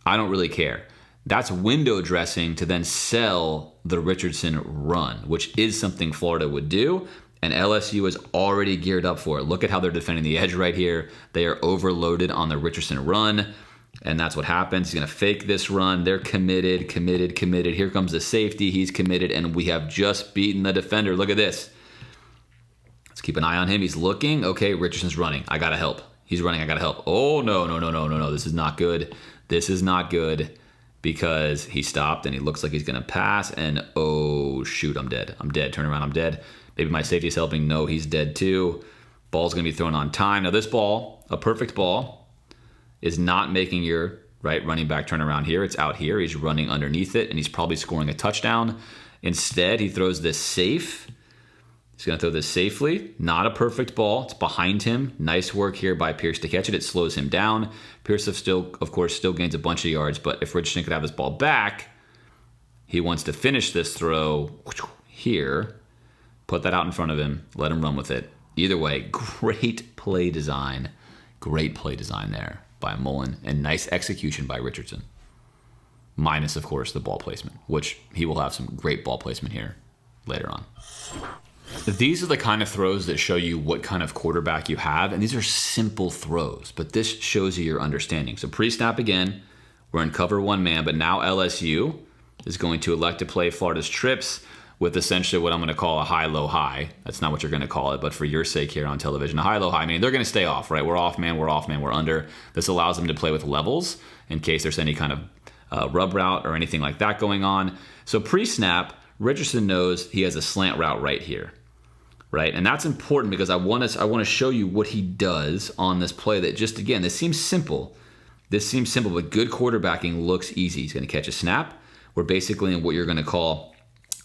I don't really care. That's window dressing to then sell the Richardson run, which is something Florida would do, and LSU is already geared up for it. Look at how they're defending the edge right here. They are overloaded on the Richardson run, and that's what happens. He's going to fake this run. They're committed. Here comes the safety. He's committed, and we have just beaten the defender. Look at this. Let's keep an eye on him. He's looking. Okay, Richardson's running. I got to help. He's running. I got to help. Oh, no. This is not good. This is not good because he stopped, and he looks like he's going to pass, and oh, shoot, I'm dead. Turn around, I'm dead. Maybe my safety's helping. No, he's dead too. Ball's going to be thrown on time. Now this ball, a perfect ball, is not making your running back turn around here. It's out here. He's running underneath it, and he's probably scoring a touchdown. Instead, he throws this safe. He's going to throw this safely. Not a perfect ball. It's behind him. Nice work here by Pierce to catch it. It slows him down. Pierce, of course, still gains a bunch of yards, but if Richardson could have this ball back, he wants to finish this throw here. Put that out in front of him. Let him run with it. Either way, great play design. Great play design there by Mullen, and nice execution by Richardson. Minus, of course, the ball placement, which he will have some great ball placement here later on. These are the kind of throws that show you what kind of quarterback you have, and these are simple throws, but this shows you your understanding. So pre-snap again, we're in cover one man, but now LSU is going to elect to play Florida's trips with essentially what I'm going to call a high-low-high. That's not what you're going to call it, but for your sake here on television, a high-low-high, meaning they're going to stay off, right? We're off man, we're under. This allows them to play with levels in case there's any kind of rub route or anything like that going on. So pre-snap, Richardson knows he has a slant route right here, right? And that's important because I want to show you what he does on this play that just, again, this seems simple, but good quarterbacking looks easy. He's going to catch a snap. We're basically in what you're going to call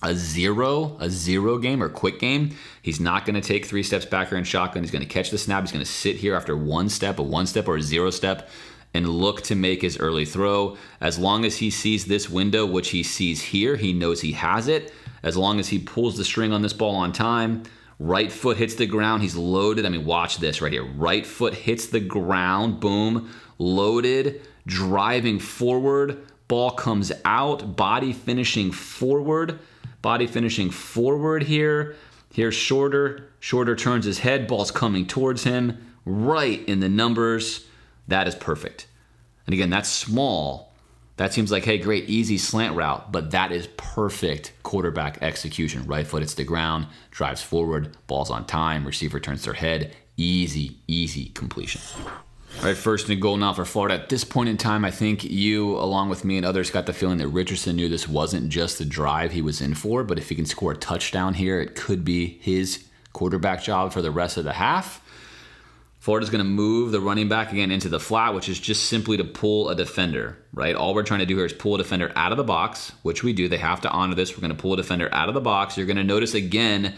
a zero game or quick game. He's not going to take 3 steps back or in shotgun. He's going to catch the snap. He's going to sit here after a 1-step or a 0-step and look to make his early throw. As long as he sees this window, which he sees here, he knows he has it. As long as he pulls the string on this ball on time, right foot hits the ground, he's loaded. I mean, watch this right here. Right foot hits the ground, boom, loaded, driving forward, ball comes out, body finishing forward here. Here's shorter turns his head, ball's coming towards him, right in the numbers. That is perfect. And again, that's small. That seems like, hey, great, easy slant route, but that is perfect quarterback execution. Right foot hits the ground, drives forward, ball's on time, receiver turns their head. Easy completion. All right, first and goal now for Florida. At this point in time, I think you, along with me and others, got the feeling that Richardson knew this wasn't just the drive he was in for, but if he can score a touchdown here, it could be his quarterback job for the rest of the half. Florida's going to move the running back again into the flat, which is just simply to pull a defender, right? All we're trying to do here is pull a defender out of the box, which we do. They have to honor this. We're going to pull a defender out of the box. You're going to notice again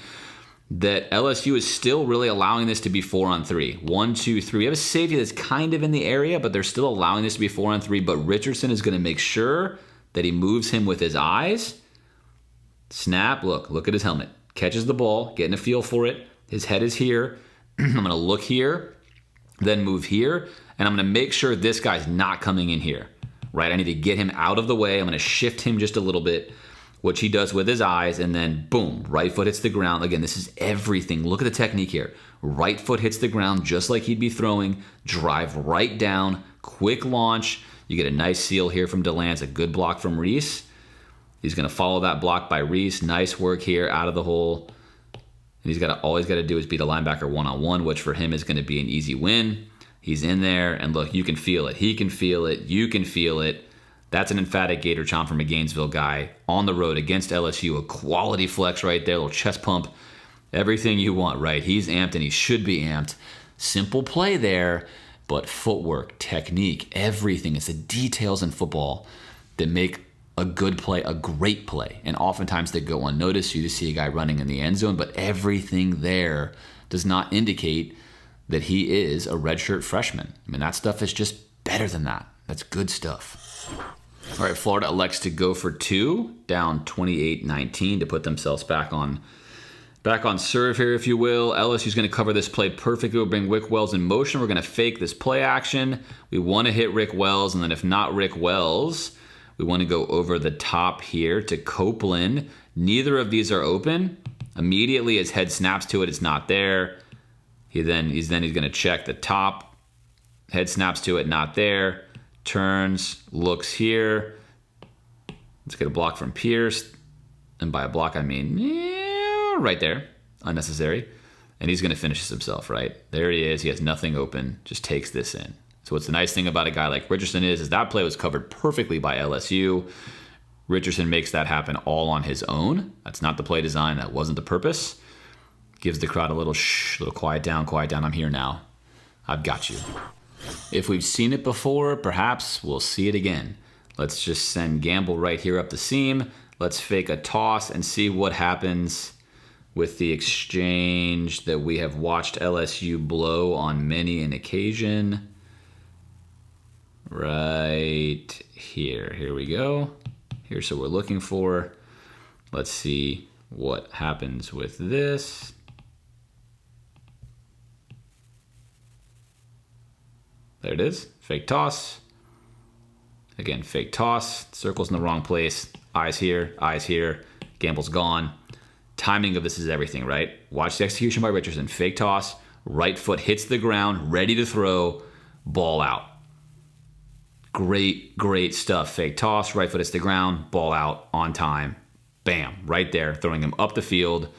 that LSU is still really allowing this to be 4-on-3. 1, 2, 3. We have a safety that's kind of in the area, but they're still allowing this to be 4-on-3. But Richardson is going to make sure that he moves him with his eyes. Snap, look at his helmet. Catches the ball, getting a feel for it. His head is here. I'm going to look here, then move here, and I'm going to make sure this guy's not coming in here, right? I need to get him out of the way. I'm going to shift him just a little bit, which he does with his eyes, and then boom, right foot hits the ground. Again, this is everything. Look at the technique here. Right foot hits the ground just like he'd be throwing, drive right down, quick launch. You get a nice seal here from DeLance, a good block from Reese. He's going to follow that block by Reese. Nice work here out of the hole. And all he's got to do is beat a linebacker one-on-one, which for him is going to be an easy win. He's in there, and look, you can feel it. He can feel it. You can feel it. That's an emphatic Gator chomp from a Gainesville guy on the road against LSU. A quality flex right there, a little chest pump. Everything you want, right? He's amped, and he should be amped. Simple play there, but footwork, technique, everything. It's the details in football that make a good play, a great play. And oftentimes they go unnoticed. You just see a guy running in the end zone, but everything there does not indicate that he is a redshirt freshman. I mean, that stuff is just better than that. That's good stuff. All right, Florida elects to go for 2, down 28-19 to put themselves back on Back on serve here, if you will. LSU's going to cover this play perfectly. We'll bring Rick Wells in motion. We're going to fake this play action. We want to hit Rick Wells, and then if not Rick Wells, we want to go over the top here to Copeland. Neither of these are open. Immediately, his head snaps to it. It's not there. He's going to check the top. Head snaps to it, not there. Turns, looks here. Let's get a block from Pierce. And by a block, I mean right there. Unnecessary. And he's going to finish this himself, right? There he is. He has nothing open. Just takes this in. So what's the nice thing about a guy like Richardson is that play was covered perfectly by LSU. Richardson makes that happen all on his own. That's not the play design. That wasn't the purpose. Gives the crowd a little shh, little quiet down. I'm here now. I've got you. If we've seen it before, perhaps we'll see it again. Let's just send Gamble right here up the seam. Let's fake a toss and see what happens with the exchange that we have watched LSU blow on many an occasion. Right here. Here we go. Here's what we're looking for. Let's see what happens with this. There it is. Fake toss. Again, fake toss. Circle's in the wrong place. Eyes here. Gamble's gone. Timing of this is everything, right? Watch the execution by Richardson. Fake toss. Right foot hits the ground. Ready to throw. Ball out. Great stuff. Fake toss. Right foot hits the ground. Ball out. On time. Bam. Right there. Throwing him up the field.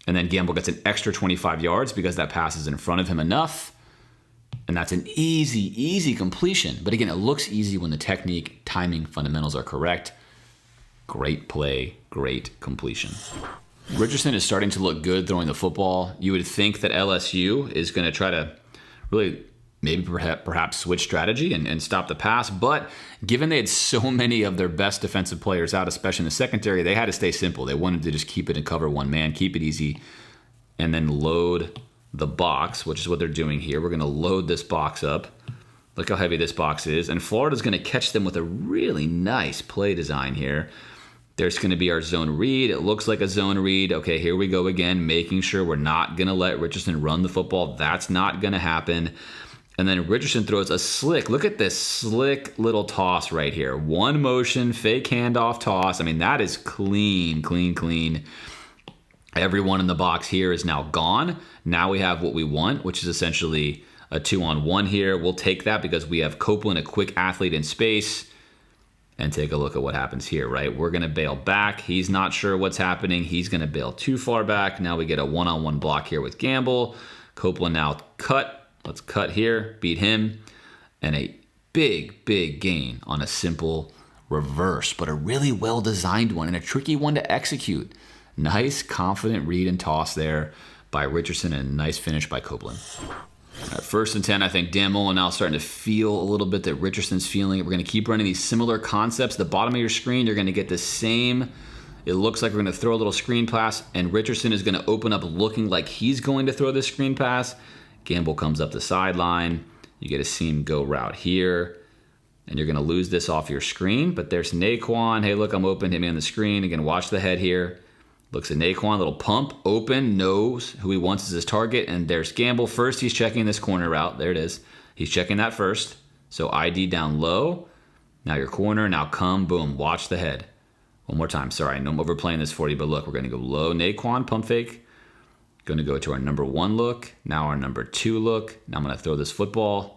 And then Gamble gets an extra 25 yards because that pass is in front of him enough. And that's an easy completion. But again, it looks easy when the technique, timing, fundamentals are correct. Great play, great completion. Richardson is starting to look good throwing the football. You would think that LSU is going to try to really maybe perhaps switch strategy and stop the pass. But given they had so many of their best defensive players out, especially in the secondary, they had to stay simple. They wanted to just keep it and cover one man, keep it easy, and then load the box, which is what they're doing here. We're going to load this box up. Look how heavy this box is. And Florida's going to catch them with a really nice play design here. There's going to be our zone read. It looks like a zone read. Okay, here we go again, making sure we're not going to let Richardson run the football. That's not going to happen. And then Richardson throws a slick. Look at this slick little toss right here. One motion, fake handoff toss. I mean, that is clean. Everyone in the box here is now gone. Now we have what we want, which is essentially a 2-on-1 here. We'll take that because we have Copeland, a quick athlete in space. And take a look at what happens here, right? We're going to bail back. He's not sure what's happening. He's going to bail too far back. Now we get a one-on-one block here with Gamble. Copeland now cut. Let's cut here, beat him. And a big gain on a simple reverse, but a really well-designed one and a tricky one to execute. Nice, confident read and toss there by Richardson and a nice finish by Copeland. At 1st and 10, I think Dan Mullen now starting to feel a little bit that Richardson's feeling it. We're going to keep running these similar concepts. The bottom of your screen, you're going to get the same. It looks like we're going to throw a little screen pass, and Richardson is going to open up looking like he's going to throw this screen pass. Gamble comes up the sideline. You get a seam go route here, and you're going to lose this off your screen. But there's Naquan. Hey, look, I'm open. Hit me on the screen. Again, watch the head here. Looks at Naquan, little pump, open, knows who he wants as his target, and there's Gamble. First, he's checking this corner route. There it is. He's checking that first. So ID down low. Now your corner, now come, boom, watch the head. One more time, sorry, no, I'm overplaying this for you, but look, we're going to go low, Naquan, pump fake. Going to go to our number 1 look, now our number 2 look. Now I'm going to throw this football.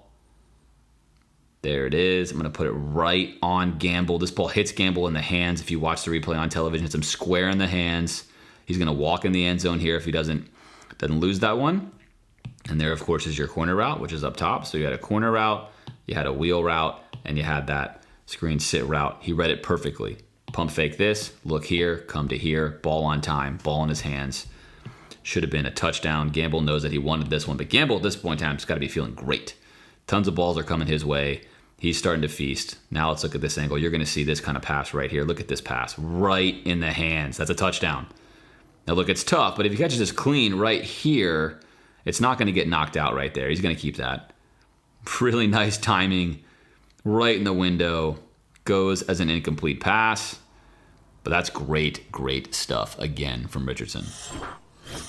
There it is. I'm going to put it right on Gamble. This ball hits Gamble in the hands. If you watch the replay on television, hits him square in the hands. He's going to walk in the end zone here if he doesn't lose that one. And there, of course, is your corner route, which is up top. So you had a corner route, you had a wheel route, and you had that screen sit route. He read it perfectly. Pump fake this, look here, come to here, ball on time, ball in his hands. Should have been a touchdown. Gamble knows that he wanted this one, but Gamble at this point in time has got to be feeling great. Tons of balls are coming his way. He's starting to feast. Now let's look at this angle. You're going to see this kind of pass right here. Look at this pass. Right in the hands. That's a touchdown. Now look, it's tough, but if he catches this clean right here, it's not going to get knocked out right there. He's going to keep that. Really nice timing. Right in the window. Goes as an incomplete pass. But that's great stuff again from Richardson.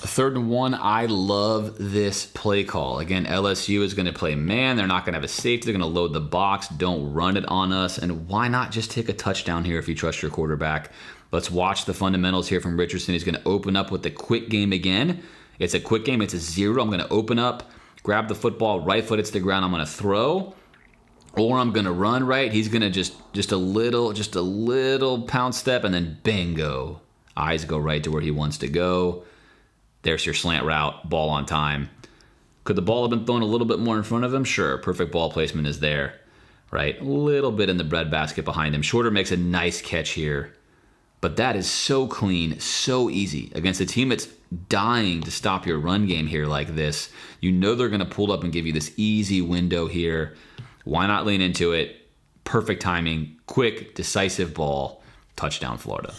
3rd and 1, I love this play call. Again, LSU is going to play man. They're not going to have a safety. They're going to load the box. Don't run it on us. And why not just take a touchdown here if you trust your quarterback? Let's watch the fundamentals here from Richardson. He's going to open up with the quick game again. It's a quick game. It's a 0. I'm going to open up, grab the football, right foot hits the ground. I'm going to throw, or I'm going to run right. He's going to just a little pound step, and then bingo. Eyes go right to where he wants to go. There's your slant route, ball on time. Could the ball have been thrown a little bit more in front of him? Sure, perfect ball placement is there, right? A little bit in the breadbasket behind him. Shorter makes a nice catch here. But that is so clean, so easy. Against a team that's dying to stop your run game here like this, you know they're going to pull up and give you this easy window here. Why not lean into it? Perfect timing, quick, decisive ball, touchdown Florida.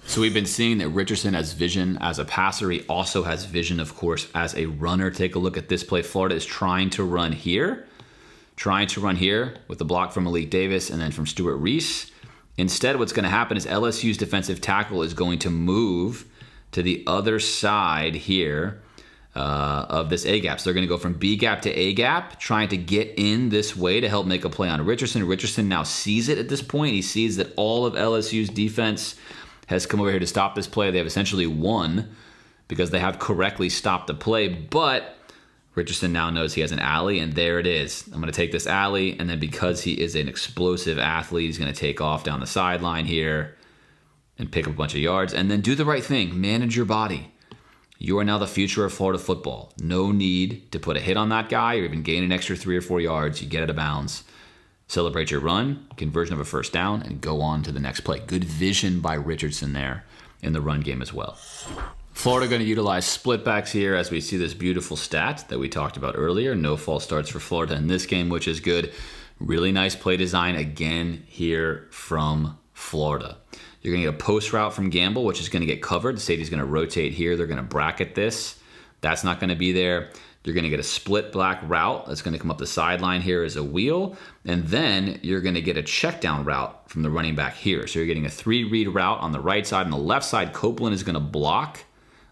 So we've been seeing that Richardson has vision as a passer. He also has vision, of course, as a runner. Take a look at this play. Florida is trying to run here with the block from Malik Davis and then from Stuart Reese. Instead, what's going to happen is LSU's defensive tackle is going to move to the other side here of this A-gap. So they're going to go from B-gap to A-gap, trying to get in this way to help make a play on Richardson. Richardson now sees it at this point. He sees that all of LSU's defense has come over here to stop this play. They have essentially won because they have correctly stopped the play, but Richardson now knows he has an alley, and there it is. I'm going to take this alley, and then because he is an explosive athlete, he's going to take off down the sideline here and pick up a bunch of yards, and then do the right thing. Manage your body. You are now the future of Florida football. No need to put a hit on that guy or even gain an extra 3 or 4 yards. You get out of bounds. Celebrate your run, conversion of a first down, and go on to the next play. Good vision by Richardson there in the run game as well. Florida going to utilize split backs here as we see this beautiful stat that we talked about earlier. No false starts for Florida in this game, which is good. Really nice play design again here from Florida. You're going to get a post route from Gamble, which is going to get covered. The safety's going to rotate here. They're going to bracket this. That's not going to be there. You're going to get a split black route that's going to come up the sideline here as a wheel. And then you're going to get a check down route from the running back here. So you're getting a 3-read route on the right side. On the left side, Copeland is going to block,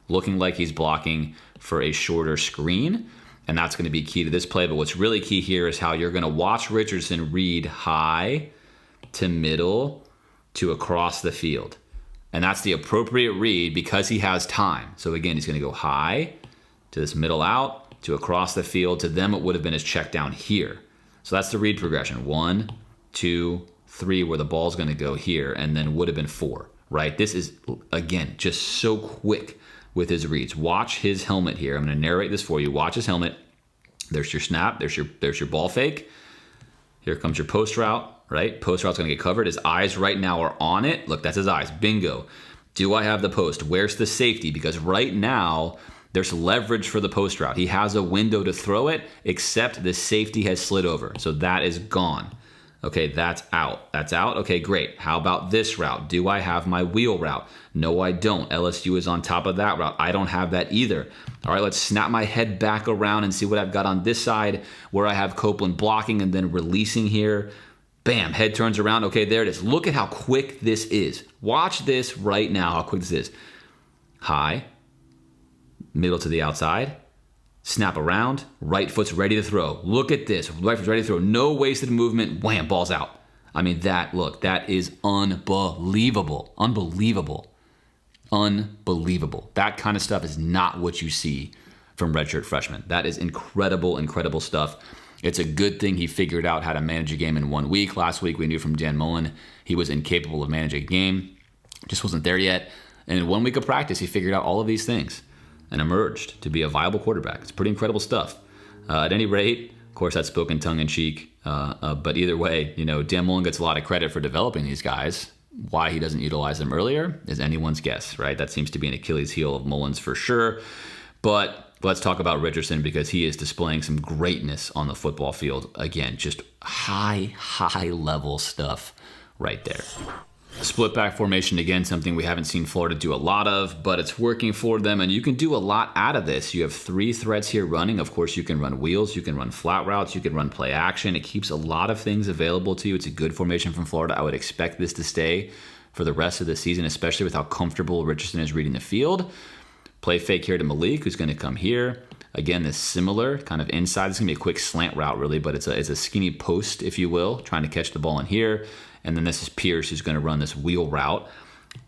looking like he's blocking for a shorter screen. And that's going to be key to this play. But what's really key here is how you're going to watch Richardson read high to middle to across the field. And that's the appropriate read because he has time. So again, he's going to go high to this middle out to across the field. To them, it would have been his check down here. So that's the read progression. 1, 2, 3, where the ball's going to go here, and then would have been 4, right? This is, again, just so quick with his reads. Watch his helmet here. I'm going to narrate this for you. Watch his helmet. There's your snap. There's your ball fake. Here comes your post route, right? Post route's going to get covered. His eyes right now are on it. Look, that's his eyes. Bingo. Do I have the post? Where's the safety? Because right now, there's leverage for the post route. He has a window to throw it, except the safety has slid over. So that is gone. Okay, that's out. That's out. Okay, great. How about this route? Do I have my wheel route? No, I don't. LSU is on top of that route. I don't have that either. All right, let's snap my head back around and see what I've got on this side where I have Copeland blocking and then releasing here. Bam, head turns around. Okay, there it is. Look at how quick this is. Watch this right now, how quick this is. High. Middle to the outside, snap around, right foot's ready to throw. Look at this, right foot's ready to throw. No wasted movement, wham, ball's out. I mean, that is unbelievable. Unbelievable. That kind of stuff is not what you see from redshirt freshmen. That is incredible, incredible stuff. It's a good thing he figured out how to manage a game in 1 week. Last week, we knew from Dan Mullen he was incapable of managing a game. Just wasn't there yet. And in 1 week of practice, he figured out all of these things and emerged to be a viable quarterback. It's pretty incredible stuff. At any rate, of course, that's spoken tongue-in-cheek. But either way, Dan Mullen gets a lot of credit for developing these guys. Why he doesn't utilize them earlier is anyone's guess, right? That seems to be an Achilles heel of Mullen's for sure. But let's talk about Richardson because he is displaying some greatness on the football field. Again, just high level stuff right there. Split back formation, again, something we haven't seen Florida do a lot of, but it's working for them, and you can do a lot out of this. You have 3 threats here running. Of course, you can run wheels, you can run flat routes, you can run play action. It keeps a lot of things available to you. It's a good formation from Florida. I would expect this to stay for the rest of the season, especially with how comfortable Richardson is reading the field. Play fake here to Malik, who's going to come here. Again, this similar kind of inside. It's going to be a quick slant route, really, but it's a skinny post, if you will, trying to catch the ball in here. And then this is Pierce, who's going to run this wheel route.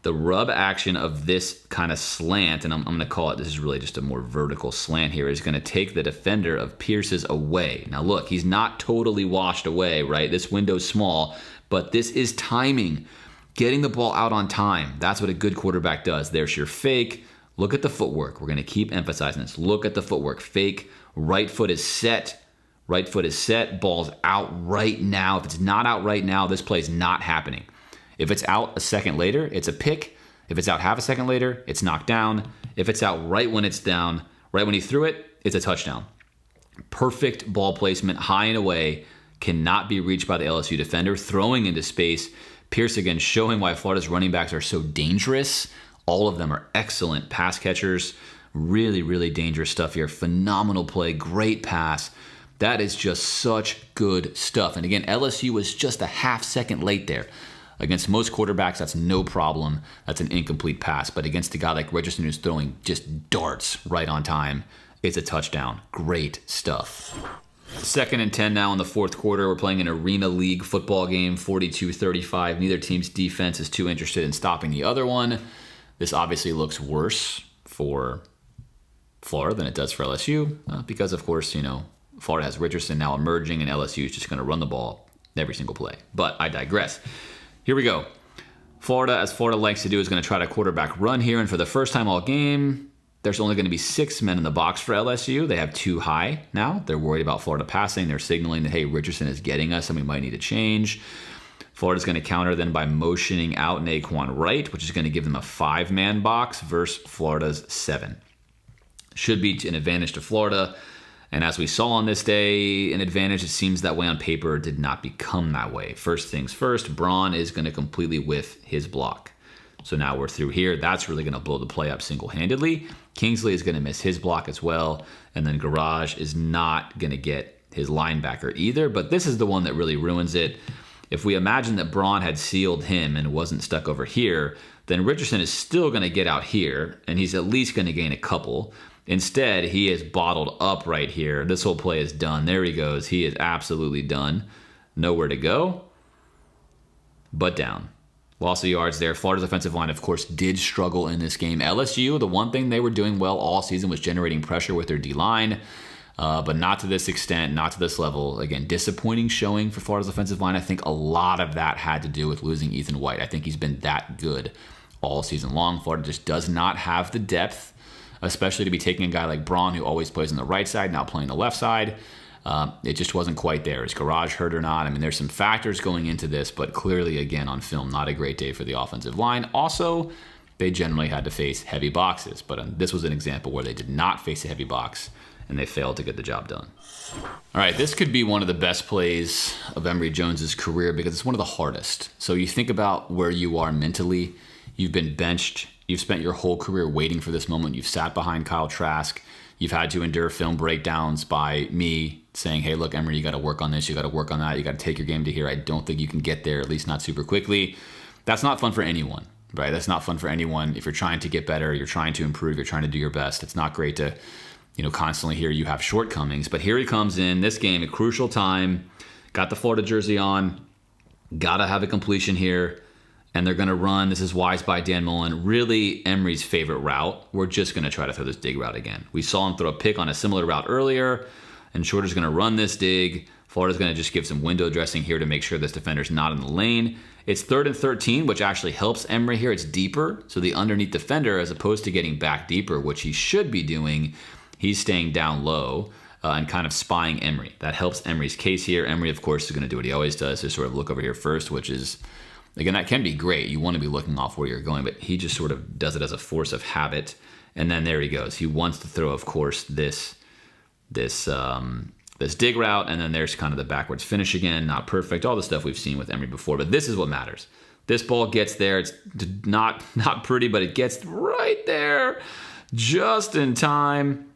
The rub action of this kind of slant, and I'm going to call it, this is really just a more vertical slant here, is going to take the defender of Pierce's away. Now look, he's not totally washed away, right? This window's small, but this is timing. Getting the ball out on time. That's what a good quarterback does. There's your fake. Look at the footwork. We're going to keep emphasizing this. Look at the footwork. Fake. Right foot is set. Right foot is set. Ball's out right now. If it's not out right now, this play is not happening. If it's out a second later, it's a pick. If it's out half a second later, it's knocked down. If it's out right when it's down, right when he threw it, it's a touchdown. Perfect ball placement, high and away, cannot be reached by the LSU defender. Throwing into space. Pierce again showing why Florida's running backs are so dangerous. All of them are excellent pass catchers. Really, really dangerous stuff here. Phenomenal play, great pass. That is just such good stuff. And again, LSU was just a half second late there. Against most quarterbacks, that's no problem. That's an incomplete pass. But against a guy like Richardson who's throwing just darts right on time, it's a touchdown. Great stuff. 2nd and 10 now in the fourth quarter. We're playing an Arena League football game, 42-35. Neither team's defense is too interested in stopping the other one. This obviously looks worse for Florida than it does for LSU because, of course, Florida has Richardson now emerging and LSU is just going to run the ball every single play. But I digress. Here we go. Florida, as Florida likes to do, is going to try to quarterback run here. And for the first time all game, there's only going to be 6 men in the box for LSU. They have 2 high now. They're worried about Florida passing. They're signaling that, hey, Richardson is getting us and we might need to change. Florida's going to counter then by motioning out Naquan Wright, which is going to give them a 5-man box versus Florida's 7. Should be an advantage to Florida. And as we saw on this day, an advantage, it seems that way on paper, did not become that way. First things first, Braun is going to completely whiff his block. So now we're through here. That's really going to blow the play up single-handedly. Kingsley is going to miss his block as well. And then Garage is not going to get his linebacker either. But this is the one that really ruins it. If we imagine that Braun had sealed him and wasn't stuck over here, then Richardson is still going to get out here, and he's at least going to gain a couple. Instead, he is bottled up right here. This whole play is done. There he goes. He is absolutely done. Nowhere to go, but down. Loss of yards there. Florida's offensive line, of course, did struggle in this game. LSU, the one thing they were doing well all season was generating pressure with their D-line, but not to this extent, not to this level. Again, disappointing showing for Florida's offensive line. I think a lot of that had to do with losing Ethan White. I think he's been that good all season long. Florida just does not have the depth, especially to be taking a guy like Braun, who always plays on the right side, now playing the left side. It just wasn't quite there. Is Garage hurt or not? I mean, there's some factors going into this, but clearly, again, on film, not a great day for the offensive line. Also, they generally had to face heavy boxes, but this was an example where they did not face a heavy box, and they failed to get the job done. All right, this could be one of the best plays of Emory Jones's career because it's one of the hardest. So you think about where you are mentally. You've been benched. You've spent your whole career waiting for this moment. You've sat behind Kyle Trask. You've had to endure film breakdowns by me saying, hey, look, Emory, you got to work on this. You got to work on that. You got to take your game to here. I don't think you can get there, at least not super quickly. That's not fun for anyone, right? That's not fun for anyone. If you're trying to get better, you're trying to improve, you're trying to do your best. It's not great to, constantly hear you have shortcomings. But here he comes in this game, a crucial time. Got the Florida jersey on. Got to have a completion here. And they're going to run. This is wise by Dan Mullen. Really Emory's favorite route. We're just going to try to throw this dig route again. We saw him throw a pick on a similar route earlier. And Shorter's going to run this dig. Florida's going to just give some window dressing here to make sure this defender's not in the lane. It's 3rd and 13, which actually helps Emory here. It's deeper. So the underneath defender, as opposed to getting back deeper, which he should be doing, he's staying down low and kind of spying Emory. That helps Emory's case here. Emory, of course, is going to do what he always does, is sort of look over here first, which is... Again, that can be great. You want to be looking off where you're going, but he just sort of does it as a force of habit. And then there he goes. He wants to throw, of course, this dig route, and then there's kind of the backwards finish again. Not perfect. All the stuff we've seen with Emory before, but this is what matters. This ball gets there. It's not pretty, but it gets right there just in time.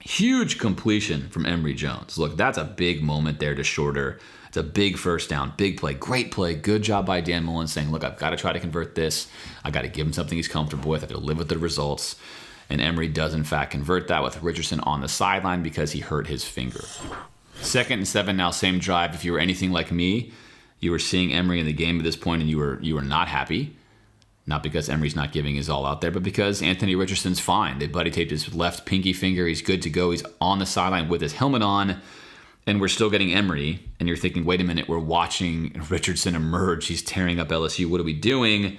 Huge completion from Emory Jones. Look, that's a big moment there to Shorter. It's a big first down, big play, great play. Good job by Dan Mullen saying, look, I've got to try to convert this. I got to give him something he's comfortable with. I have to live with the results. And Emory does, in fact, convert that with Richardson on the sideline because he hurt his finger. 2nd and 7 now, same drive. If you were anything like me, you were seeing Emory in the game at this point and you were not happy. Not because Emory's not giving his all out there, but because Anthony Richardson's fine. They buddy taped his left pinky finger. He's good to go. He's on the sideline with his helmet on. And we're still getting Emory. And you're thinking, wait a minute, we're watching Richardson emerge. He's tearing up LSU. What are we doing?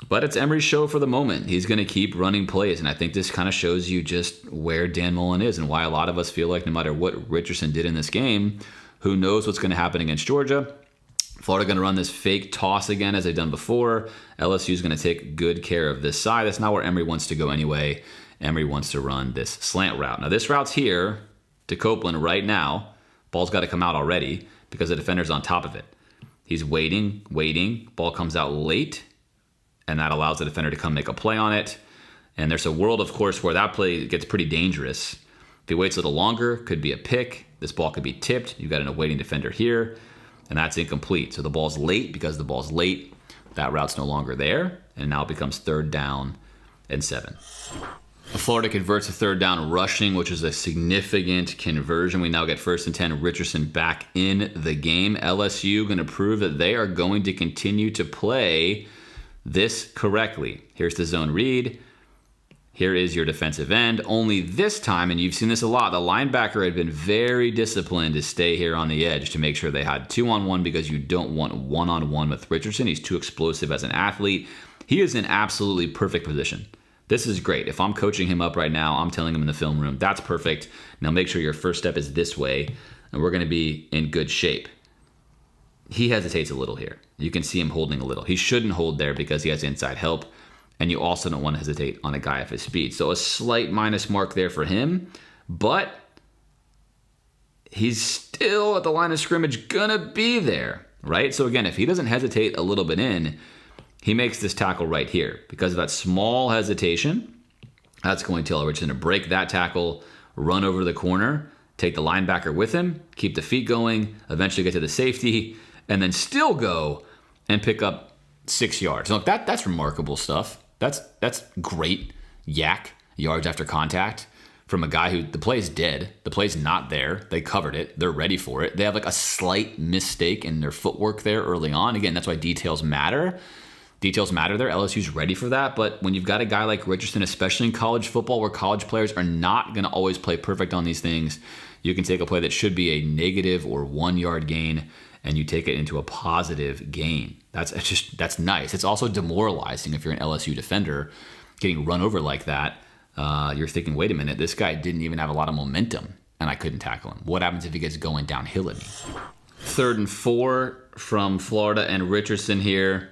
But it's Emory's show for the moment. He's going to keep running plays. And I think this kind of shows you just where Dan Mullen is and why a lot of us feel like no matter what Richardson did in this game, who knows what's going to happen against Georgia. Florida going to run this fake toss again as they've done before. LSU is going to take good care of this side. That's not where Emory wants to go anyway. Emory wants to run this slant route. Now this route's here to Copeland right now. Ball's got to come out already because the defender's on top of it. He's waiting. Ball comes out late, and that allows the defender to come make a play on it. And there's a world, of course, where that play gets pretty dangerous. If he waits a little longer, could be a pick. This ball could be tipped. You've got an awaiting defender here, and that's incomplete. So the ball's late. Because the ball's late, that route's no longer there, and now it becomes 3rd down and 7. Florida converts a 3rd down rushing, which is a significant conversion. We now get 1st and 10. Richardson back in the game. LSU going to prove that they are going to continue to play this correctly. Here's the zone read. Here is your defensive end. Only this time, and you've seen this a lot, the linebacker had been very disciplined to stay here on the edge to make sure they had 2-on-1 because you don't want 1-on-1 with Richardson. He's too explosive as an athlete. He is in absolutely perfect position. This is great. If I'm coaching him up right now, I'm telling him in the film room, that's perfect. Now make sure your first step is this way, and we're going to be in good shape. He hesitates a little here. You can see him holding a little. He shouldn't hold there because he has inside help, and you also don't want to hesitate on a guy of his speed. So a slight minus mark there for him, but he's still at the line of scrimmage gonna be there, right? So again, if he doesn't hesitate a little bit in, he makes this tackle right here. Because of that small hesitation, that's going to tell Richardson to break that tackle, run over to the corner, take the linebacker with him, keep the feet going, eventually get to the safety, and then still go and pick up 6 yards. Look, that's remarkable stuff. That's great yards after contact from a guy who the play's dead. The play's not there. They covered it. They're ready for it. They have like a slight mistake in their footwork there early on. Again, that's why details matter. Details matter there. LSU's ready for that. But when you've got a guy like Richardson, especially in college football where college players are not going to always play perfect on these things, you can take a play that should be a negative or 1 yard gain and you take it into a positive gain. That's nice. It's also demoralizing if you're an LSU defender getting run over like that. You're thinking, wait a minute, this guy didn't even have a lot of momentum and I couldn't tackle him. What happens if he gets going downhill at me? 3rd and 4 from Florida and Richardson here.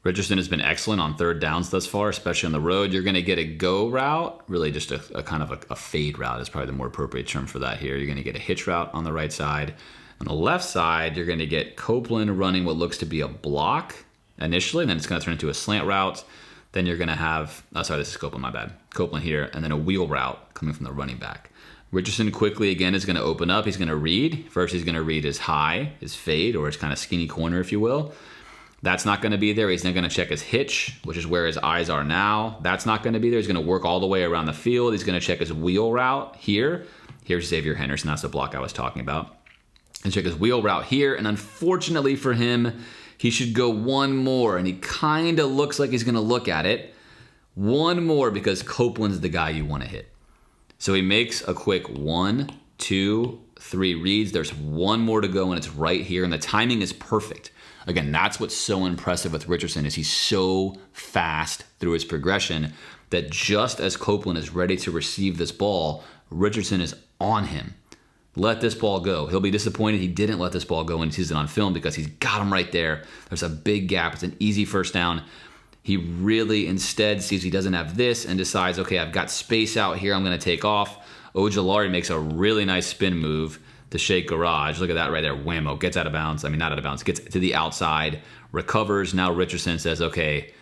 Richardson has been excellent on 3rd downs thus far, especially on the road. You're going to get a go route, really just a kind of a fade route is probably the more appropriate term for that here. You're going to get a hitch route on the right side. On the left side, you're going to get Copeland running what looks to be a block initially, and then it's going to turn into a slant route. Then you're going to have, this is Copeland, my bad. Copeland here, and then a wheel route coming from the running back. Richardson quickly, again, is going to open up. He's going to read. First, he's going to read his high, his fade, or his kind of skinny corner, if you will. That's not going to be there. He's then going to check his hitch, which is where his eyes are now. That's not going to be there. He's going to work all the way around the field. He's going to check his wheel route here. Here's Xavier Henderson. That's the block I was talking about. And check his wheel route here. And unfortunately for him, he should go one more. And he kind of looks like he's going to look at it. One more because Copeland's the guy you want to hit. So he makes a quick 1, 2, 3 reads. There's one more to go, and it's right here. And the timing is perfect. Again, that's what's so impressive with Richardson is he's so fast through his progression that just as Copeland is ready to receive this ball, Richardson is on him. Let this ball go. He'll be disappointed he didn't let this ball go when he sees it on film because he's got him right there. There's a big gap. It's an easy 1st down. He really instead sees he doesn't have this and decides, okay, I've got space out here. I'm going to take off. Ojulari makes a really nice spin move to shake garage. Look at that right there. Whammo. Gets out of bounds. I mean, not out of bounds. Gets to the outside. Recovers. Now Richardson says, okay,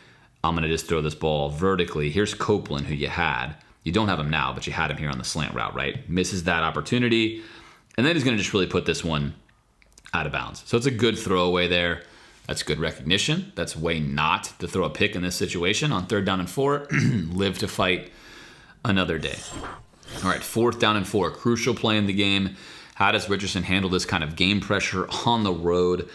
I'm going to just throw this ball vertically. Here's Copeland, who you had. You don't have him now, but you had him here on the slant route, right? Misses that opportunity. And then he's going to just really put this one out of bounds. So it's a good throwaway there. That's good recognition. That's way not to throw a pick in this situation on 3rd down and 4. Live to fight another day. All right, 4th down and 4, crucial play in the game. How does Richardson handle this kind of game pressure on the road?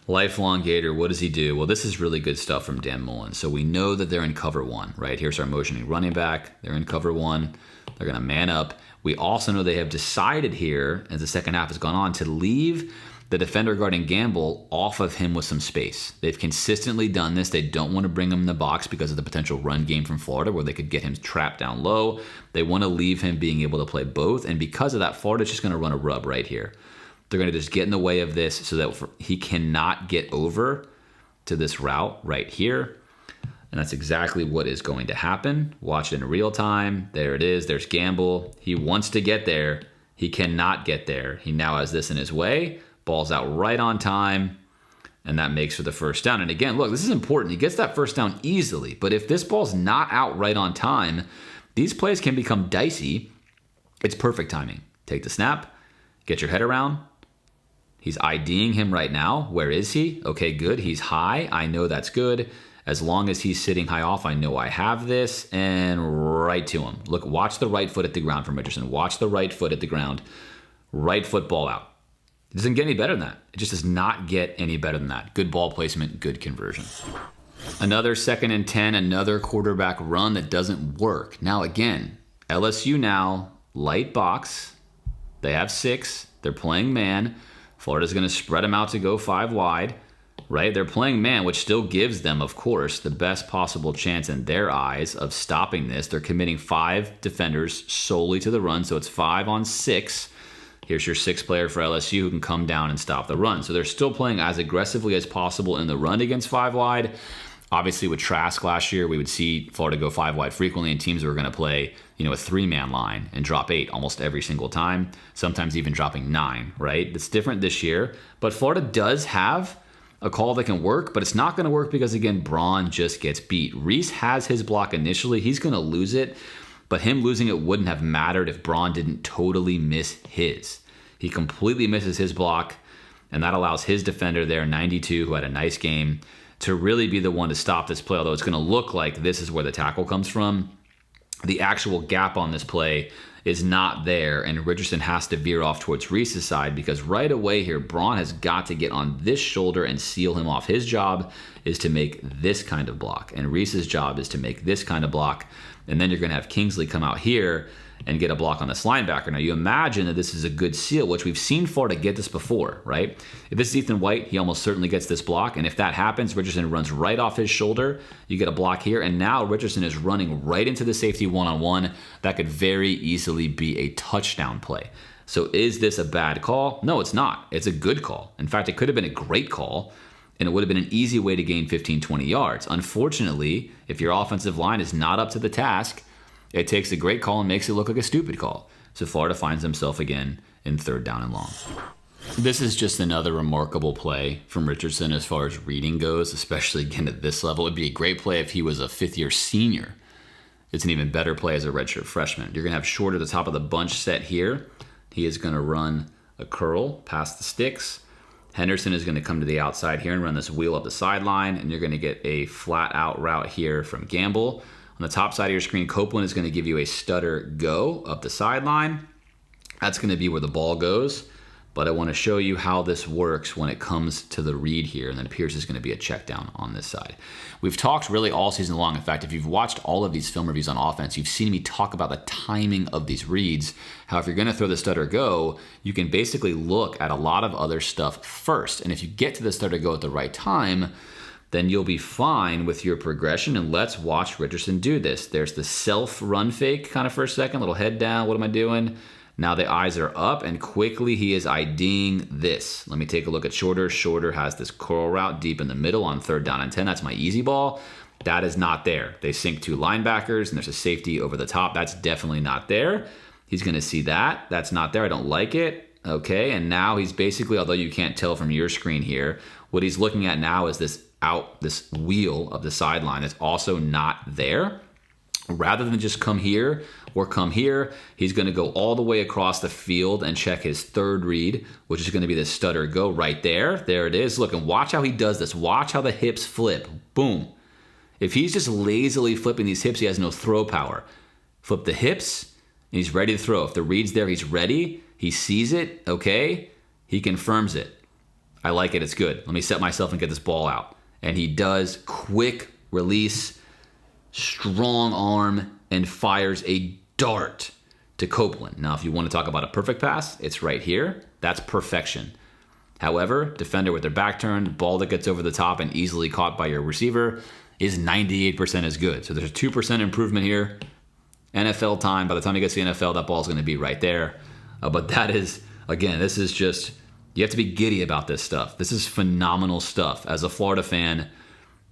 Lifelong Gator, what does he do? Well, this is really good stuff from Dan Mullen. So we know that they're in cover 1, right? Here's our motioning running back. They're in cover 1. They're going to man up. We also know they have decided here, as the second half has gone on, to leave the defender guarding Gamble off of him with some space. They've consistently done this. They don't want to bring him in the box because of the potential run game from Florida where they could get him trapped down low. They want to leave him being able to play both. And because of that, Florida's just going to run a rub right here. They're going to just get in the way of this so that he cannot get over to this route right here. And that's exactly what is going to happen. Watch it in real time. There it is. There's Gamble. He wants to get there. He cannot get there. He now has this in his way. Ball's out right on time, and that makes for the first down. And again, look, this is important. He gets that first down easily, but if this ball's not out right on time, these plays can become dicey. It's perfect timing. Take the snap, get your head around. He's IDing him right now. Where is he? Okay, good. He's high. I know that's good. As long as he's sitting high off, I know I have this, and right to him. Look, watch the right foot at the ground from Richardson. Watch the right foot at the ground. Right foot ball out. It doesn't get any better than that. It just does not get any better than that. Good ball placement, good conversion. Another 2nd and 10, another quarterback run that doesn't work. Now again, LSU now, light box. They have 6. They're playing man. Florida's going to spread them out to go 5 wide, right? They're playing man, which still gives them, of course, the best possible chance in their eyes of stopping this. They're committing 5 defenders solely to the run, so it's 5 on 6. Here's your 6th player for LSU who can come down and stop the run. So they're still playing as aggressively as possible in the run against 5 wide. Obviously, with Trask last year, we would see Florida go 5 wide frequently, and teams were going to play, a 3-man line and drop 8 almost every single time, sometimes even dropping 9, right? It's different this year, but Florida does have a call that can work, but it's not going to work because, again, Braun just gets beat. Reese has his block initially. He's going to lose it. But him losing it wouldn't have mattered if Braun didn't totally miss his. He completely misses his block, and that allows his defender there, 92, who had a nice game, to really be the one to stop this play, although it's going to look like this is where the tackle comes from. The actual gap on this play is not there, and Richardson has to veer off towards Reese's side because right away here, Braun has got to get on this shoulder and seal him off. His job is to make this kind of block, and Reese's job is to make this kind of block. And then you're going to have Kingsley come out here and get a block on this linebacker. Now, you imagine that this is a good seal, which we've seen Florida get this before, right? If this is Ethan White, he almost certainly gets this block. And if that happens, Richardson runs right off his shoulder. You get a block here. And now Richardson is running right into the safety one-on-one. That could very easily be a touchdown play. So is this a bad call? No, it's not. It's a good call. In fact, it could have been a great call, and it would have been an easy way to gain 15, 20 yards. Unfortunately, if your offensive line is not up to the task, it takes a great call and makes it look like a stupid call. So Florida finds himself again in 3rd down and long. This is just another remarkable play from Richardson as far as reading goes, especially again at this level. It'd be a great play if he was a 5th-year senior. It's an even better play as a redshirt freshman. You're going to have Short at the top of the bunch set here. He is going to run a curl past the sticks. Henderson is going to come to the outside here and run this wheel up the sideline, and you're going to get a flat-out route here from Gamble. On the top side of your screen, Copeland is going to give you a stutter go up the sideline. That's going to be where the ball goes, but I want to show you how this works when it comes to the read here, and then Pierce is going to be a check down on this side. We've talked really all season long. In fact, if you've watched all of these film reviews on offense, you've seen me talk about the timing of these reads, how if you're going to throw the stutter go, you can basically look at a lot of other stuff first, and if you get to the stutter go at the right time, then you'll be fine with your progression. And let's watch Richardson do this. There's the self run fake kind of for a second, little head down. What am I doing? Now the eyes are up, and quickly he is IDing this. Let me take a look at Shorter. Shorter has this curl route deep in the middle on 3rd down and 10. That's my easy ball. That is not there. They sink 2 linebackers, and there's a safety over the top. That's definitely not there. He's going to see that. That's not there. I don't like it. Okay, and now he's basically, although you can't tell from your screen here, what he's looking at now is this wheel of the sideline that's also not there. Rather than just come here or come here, he's going to go all the way across the field and check his 3rd read, which is going to be the stutter go right there. There it is. Look, and watch how he does this. Watch how the hips flip. Boom. If he's just lazily flipping these hips, he has no throw power. flip the hips, and he's ready to throw. If the read's there, he's ready. He sees it, okay? He confirms it. I like it, it's good. Let me set myself and get this ball out. And he does. Quick release, strong arm, and fires a dart to Copeland. Now, if you want to talk about a perfect pass, it's right here. That's perfection. However, defender with their back turned, ball that gets over the top and easily caught by your receiver is 98% as good. So there's a 2% improvement here. NFL time, by the time he gets to the NFL, that ball's going to be right there. But that is, again, this is just, you have to be giddy about this stuff. This is phenomenal stuff. As a Florida fan,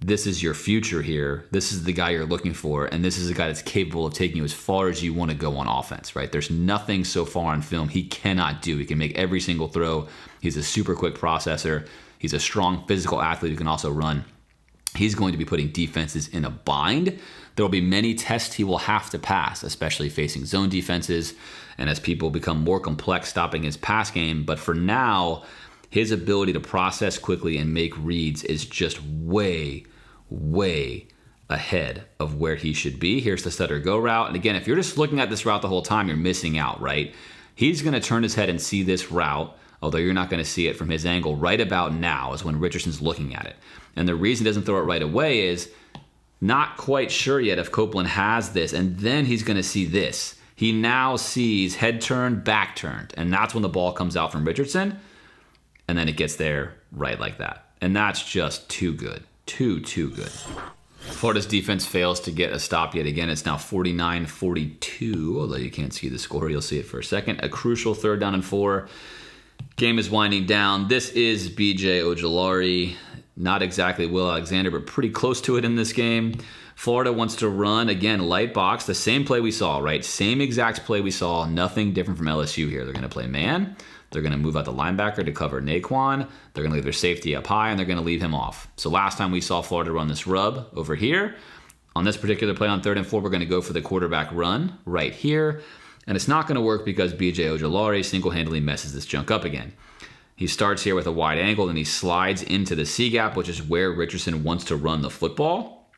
this is your future here. This is the guy you're looking for, and this is a guy that's capable of taking you as far as you want to go on offense, right? There's nothing so far on film he cannot do. He can make every single throw. He's a super quick processor. He's a strong physical athlete who can also run. He's going to be putting defenses in a bind. There will be many tests he will have to pass, especially facing zone defenses and as people become more complex stopping his pass game. But for now, his ability to process quickly and make reads is just way ahead of where he should be. Here's the stutter go route. And again, if you're just looking at this route the whole time, you're missing out, right? He's going to turn his head and see this route, although you're not going to see it from his angle right about now is when Richardson's looking at it. And the reason he doesn't throw it right away is not quite sure yet if Copeland has this, and then he's going to see this. He now sees head turned, back turned, and that's when the ball comes out from Richardson, and then it gets there right like that. And that's just too good. Too good. Florida's defense fails to get a stop yet again. It's now 49-42, although you can't see the score. You'll see it for a second. A crucial 3rd down and 4. Game is winding down. This is B.J. Ojulari. Not exactly Will Alexander, but pretty close to it in this game. Florida wants to run, again, light box. The same play we saw, right? Same exact play we saw. Nothing different from LSU here. They're going to play man. They're going to move out the linebacker to cover Naquan. They're going to leave their safety up high, and they're going to leave him off. So last time we saw Florida run this rub over here. On this particular play on 3rd and 4, we're going to go for the quarterback run right here. And it's not going to work because B.J. Ojulari single-handedly messes this junk up again. He starts here with a wide angle, and he slides into the C-gap, which is where Richardson wants to run the football.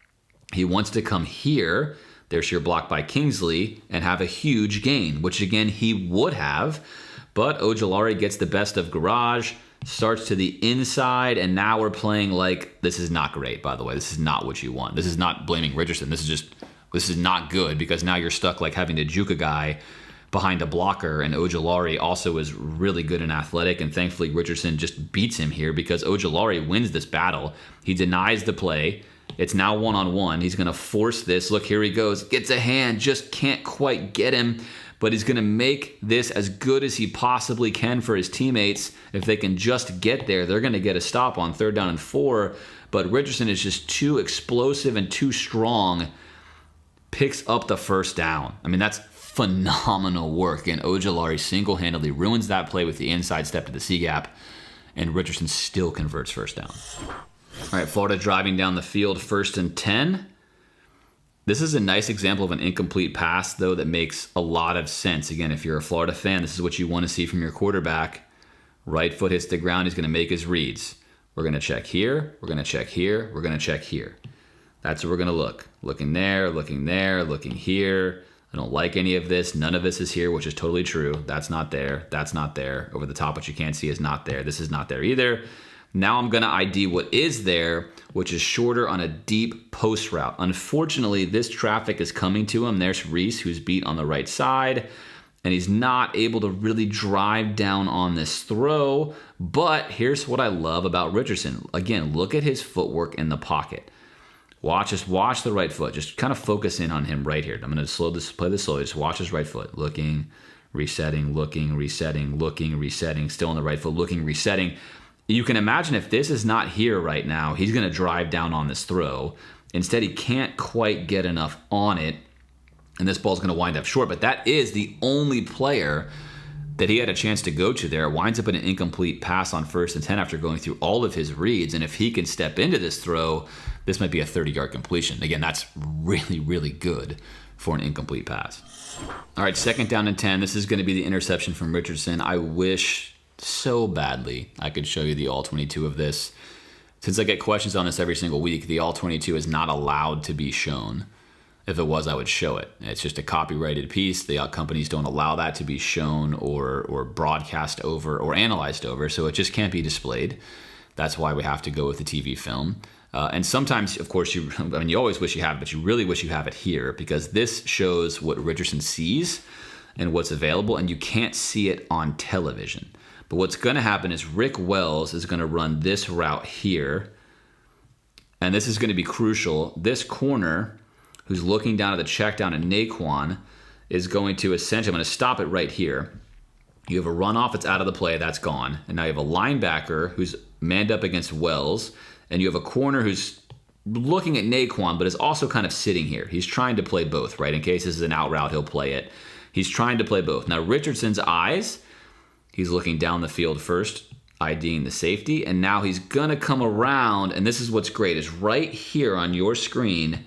He wants to come here. There's your block by Kingsley and have a huge gain, which, again, he would have. But Ojulari gets the best of Garage, starts to the inside, and now we're playing like this is not great, by the way. This is not what you want. This is not blaming Richardson. This is not good because now you're stuck like having to juke a guy behind a blocker, and Ojulari also is really good and athletic, and thankfully Richardson just beats him here because Ojulari wins this battle. He denies the play. It's now one-on-one. He's going to force this. Look, here he goes. Gets a hand, just can't quite get him, but he's going to make this as good as he possibly can for his teammates. If they can just get there, they're going to get a stop on 3rd down and 4, but Richardson is just too explosive and too strong. Picks up the 1st down. I mean, that's phenomenal work, and Ojulari single-handedly ruins that play with the inside step to the C-gap, and Richardson still converts 1st down. All right, Florida driving down the field, 1st and 10. This is a nice example of an incomplete pass, though, that makes a lot of sense. Again, if you're a Florida fan, this is what you want to see from your quarterback. Right foot hits the ground, he's going to make his reads. We're going to check here, we're going to check here, we're going to check here. That's where we're going to look. Looking there, looking here. I don't like any of this. None of this is here, which is totally true. That's not there. That's not there. Over the top, what you can't see is not there. This is not there either. Now I'm going to ID what is there, which is shorter on a deep post route. Unfortunately, this traffic is coming to him. There's Reese, who's beat on the right side, and he's not able to really drive down on this throw. But here's what I love about Richardson. Again, look at his footwork in the pocket. Watch the right foot. Just kind of focus in on him right here. I'm going to play this slowly. Just watch his right foot. Looking, resetting, looking, resetting, looking, resetting. Still on the right foot, looking, resetting. You can imagine if this is not here right now, he's going to drive down on this throw. Instead, he can't quite get enough on it, and this ball's going to wind up short. But that is the only player that he had a chance to go to there. It winds up in an incomplete pass on 1st and 10 after going through all of his reads. And if he can step into this throw, this might be a 30-yard completion. Again, that's really, really good for an incomplete pass. All right, 2nd down and 10. This is going to be the interception from Richardson. I wish so badly I could show you the all-22 of this. Since I get questions on this every single week, the all-22 is not allowed to be shown. If it was, I would show it. It's just a copyrighted piece. The companies don't allow that to be shown or broadcast over or analyzed over, so it just can't be displayed. That's why we have to go with the TV film. And sometimes, of course, you always wish you have it, but you really wish you have it here because this shows what Richardson sees and what's available, and you can't see it on television. But what's going to happen is Rick Wells is going to run this route here, and this is going to be crucial. This corner, who's looking down at the check down at Naquan, is going to essentially, I'm going to stop it right here. You have a runoff, it's out of the play, that's gone. And now you have a linebacker who's manned up against Wells, and you have a corner who's looking at Naquan, but is also kind of sitting here. He's trying to play both, right? In case this is an out route, he'll play it. He's trying to play both. Now, Richardson's eyes, he's looking down the field first, IDing the safety, and now he's going to come around, and this is what's great, is right here on your screen,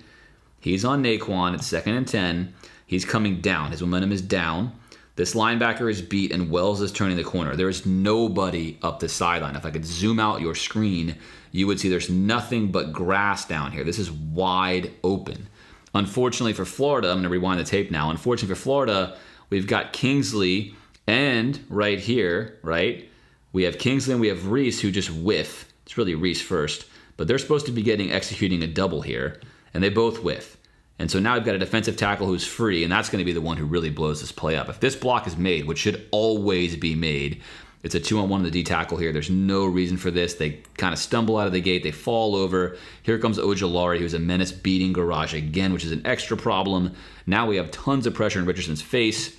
he's on Naquan, it's 2nd and 10. He's coming down. His momentum is down. This linebacker is beat, and Wells is turning the corner. There is nobody up the sideline. If I could zoom out your screen, you would see there's nothing but grass down here. This is wide open. Unfortunately for Florida, I'm going to rewind the tape now. Unfortunately for Florida, we've got Kingsley and right here, right? We have Kingsley and we have Reese who just whiff. It's really Reese first, but they're supposed to be executing a double here, and they both whiff. And so now I've got a defensive tackle who's free, and that's going to be the one who really blows this play up. If this block is made, which should always be made, it's a 2-on-1 on the D tackle here. There's no reason for this. They kind of stumble out of the gate. They fall over. Here comes Ojulari, who's a menace beating Garage again, which is an extra problem. Now we have tons of pressure in Richardson's face.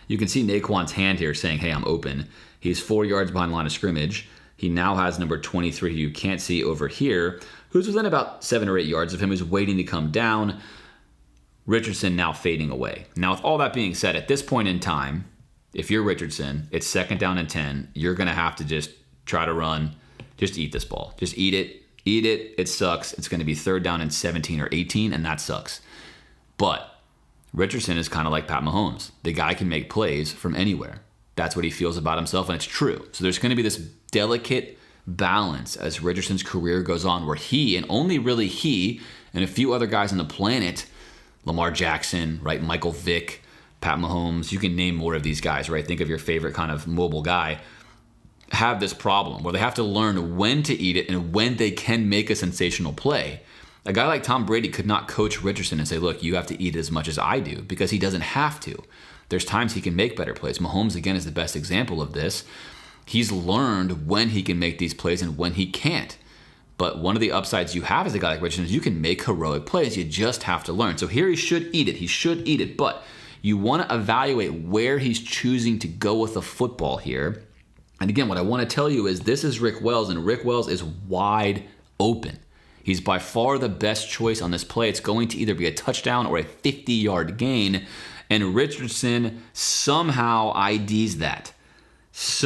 You can see Naquan's hand here saying, hey, I'm open. He's 4 yards behind the line of scrimmage. He now has number 23, who you can't see over here, who's within about 7 or 8 yards of him, who's waiting to come down. Richardson now fading away. Now, with all that being said, at this point in time, if you're Richardson, it's 2nd down and 10. You're going to have to just try to run. Just eat this ball. Just eat it. Eat it. It sucks. It's going to be 3rd down and 17 or 18, and that sucks. But Richardson is kind of like Pat Mahomes. The guy can make plays from anywhere. That's what he feels about himself, and it's true. So there's going to be this delicate balance as Richardson's career goes on where he, and only really he, and a few other guys on the planet, Lamar Jackson, right, Michael Vick, Pat Mahomes, you can name more of these guys, right? Think of your favorite kind of mobile guy, have this problem where they have to learn when to eat it and when they can make a sensational play. A guy like Tom Brady could not coach Richardson and say, look, you have to eat as much as I do, because he doesn't have to. There's times he can make better plays. Mahomes, again, is the best example of this. He's learned when he can make these plays and when he can't. But one of the upsides you have as a guy like Richardson is you can make heroic plays. You just have to learn. So here he should eat it. He should eat it. But you want to evaluate where he's choosing to go with the football here. And again, what I want to tell you is this is Rick Wells, and Rick Wells is wide open. He's by far the best choice on this play. It's going to either be a touchdown or a 50-yard gain. And Richardson somehow IDs that.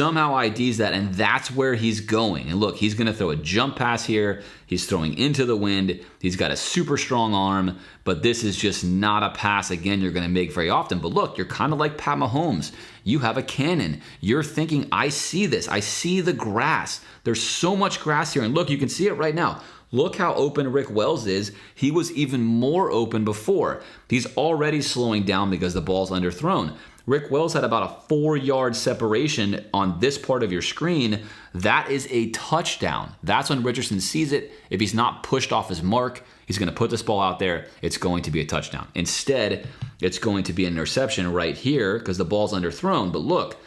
And that's where he's going. And look, he's going to throw a jump pass here. He's throwing into the wind. He's got a super strong arm, but this is just not a pass, again, you're going to make very often. But look, you're kind of like Pat Mahomes. You have a cannon. You're thinking, I see this. I see the grass. There's so much grass here. And look, you can see it right now. Look how open Rick Wells is. He was even more open before. He's already slowing down because the ball's underthrown. Rick Wells had about a 4-yard separation on this part of your screen. That is a touchdown. That's when Richardson sees it. If he's not pushed off his mark, he's going to put this ball out there. It's going to be a touchdown. Instead, it's going to be an interception right here because the ball's underthrown. But look,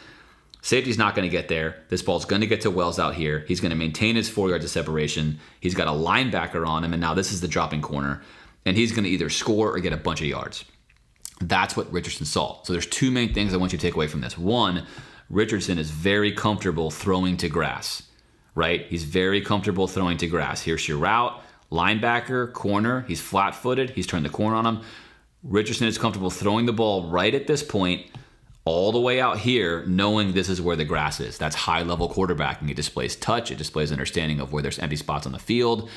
safety's not going to get there. This ball's going to get to Wells out here. He's going to maintain his 4 yards of separation. He's got a linebacker on him, and now this is the dropping corner. And he's going to either score or get a bunch of yards. That's what Richardson saw. So there's two main things I want you to take away from this. One, Richardson is very comfortable throwing to grass, right? He's very comfortable throwing to grass. Here's your route, linebacker, corner. He's flat-footed. He's turned the corner on him. Richardson is comfortable throwing the ball right at this point, all the way out here, knowing this is where the grass is. That's high-level quarterbacking. It displays touch. It displays understanding of where there's empty spots on the field.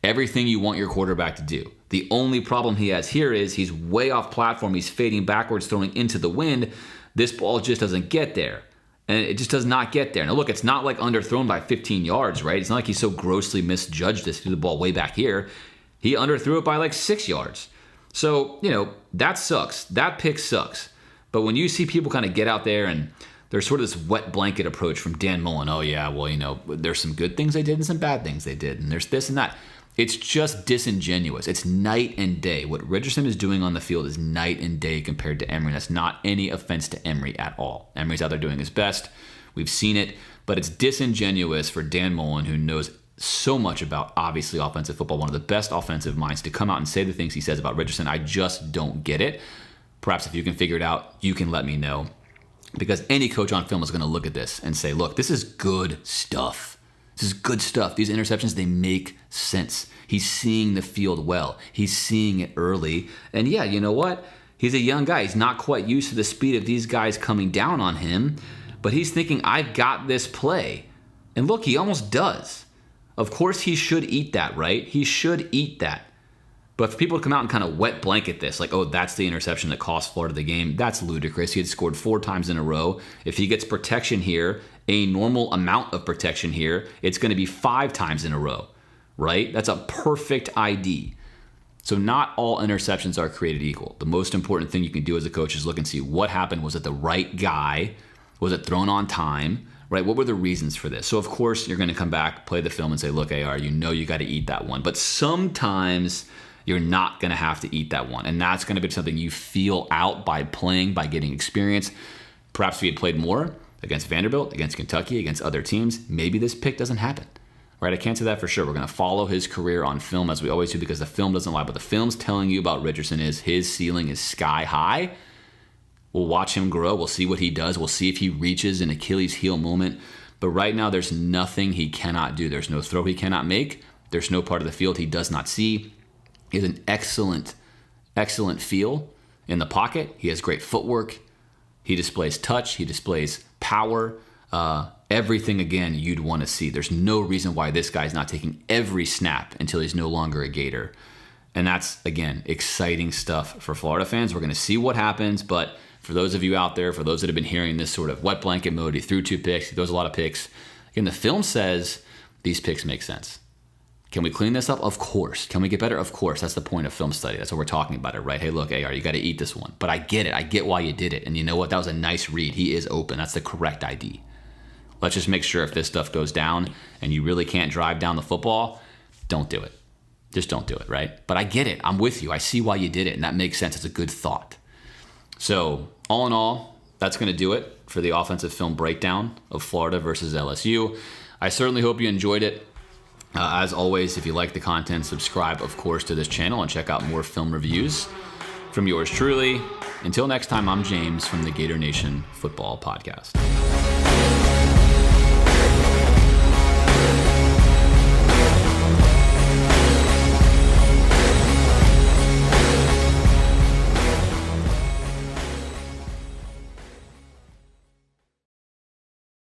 Everything you want your quarterback to do. The only problem he has here is he's way off platform. He's fading backwards, throwing into the wind. This ball just doesn't get there. And it just does not get there. Now look, it's not like underthrown by 15 yards, right? It's not like he so grossly misjudged this, threw the ball way back here. He underthrew it by like 6 yards. So, that sucks. That pick sucks. But when you see people kind of get out there and there's sort of this wet blanket approach from Dan Mullen, oh yeah, well, there's some good things they did and some bad things they did, and there's this and that. It's just disingenuous. It's night and day. What Richardson is doing on the field is night and day compared to Emory. That's not any offense to Emory at all. Emory's out there doing his best. We've seen it, but it's disingenuous for Dan Mullen, who knows so much about, obviously, offensive football, one of the best offensive minds, to come out and say the things he says about Richardson. I just don't get it. Perhaps if you can figure it out, you can let me know. Because any coach on film is going to look at this and say, look, this is good stuff. This is good stuff. These interceptions, they make sense. He's seeing the field well. He's seeing it early. And yeah, you know what? He's a young guy. He's not quite used to the speed of these guys coming down on him. But he's thinking, I've got this play. And look, he almost does. Of course he should eat that, right? He should eat that. But for people to come out and kind of wet blanket this, like, oh, that's the interception that cost Florida the game, that's ludicrous. He had scored 4 times in a row. If he gets protection here, a normal amount of protection here, it's going to be 5 times in a row, right? That's a perfect ID. So not all interceptions are created equal. The most important thing you can do as a coach is look and see what happened. Was it the right guy? Was it thrown on time? Right? What were the reasons for this? So, of course, you're going to come back, play the film, and say, look, AR, you got to eat that one. But sometimes you're not going to have to eat that one. And that's going to be something you feel out by playing, by getting experience. Perhaps if you had played more against Vanderbilt, against Kentucky, against other teams, maybe this pick doesn't happen. Right? I can't say that for sure. We're going to follow his career on film as we always do, because the film doesn't lie. But the film's telling you about Richardson is his ceiling is sky high. We'll watch him grow. We'll see what he does. We'll see if he reaches an Achilles heel moment. But right now, there's nothing he cannot do. There's no throw he cannot make. There's no part of the field he does not see. He has an excellent feel in the pocket. He has great footwork. He displays touch. He displays power. Everything, again, you'd want to see. There's no reason why this guy's not taking every snap until he's no longer a Gator. And that's, again, exciting stuff for Florida fans. We're going to see what happens, but for those of you out there, for those that have been hearing this sort of wet blanket mode, he threw 2 picks, he throws a lot of picks. Again, the film says these picks make sense. Can we clean this up? Of course. Can we get better? Of course. That's the point of film study. That's what we're talking about it, right? Hey, look, AR, you got to eat this one. But I get it. I get why you did it. And you know what? That was a nice read. He is open. That's the correct ID. Let's just make sure if this stuff goes down and you really can't drive down the football, don't do it. Just don't do it, right? But I get it. I'm with you. I see why you did it, and that makes sense. It's a good thought. So all in all, that's going to do it for the offensive film breakdown of Florida versus LSU. I certainly hope you enjoyed it. As always, if you like the content, subscribe, of course, to this channel and check out more film reviews from yours truly. Until next time, I'm James from the Gator Nation Football Podcast.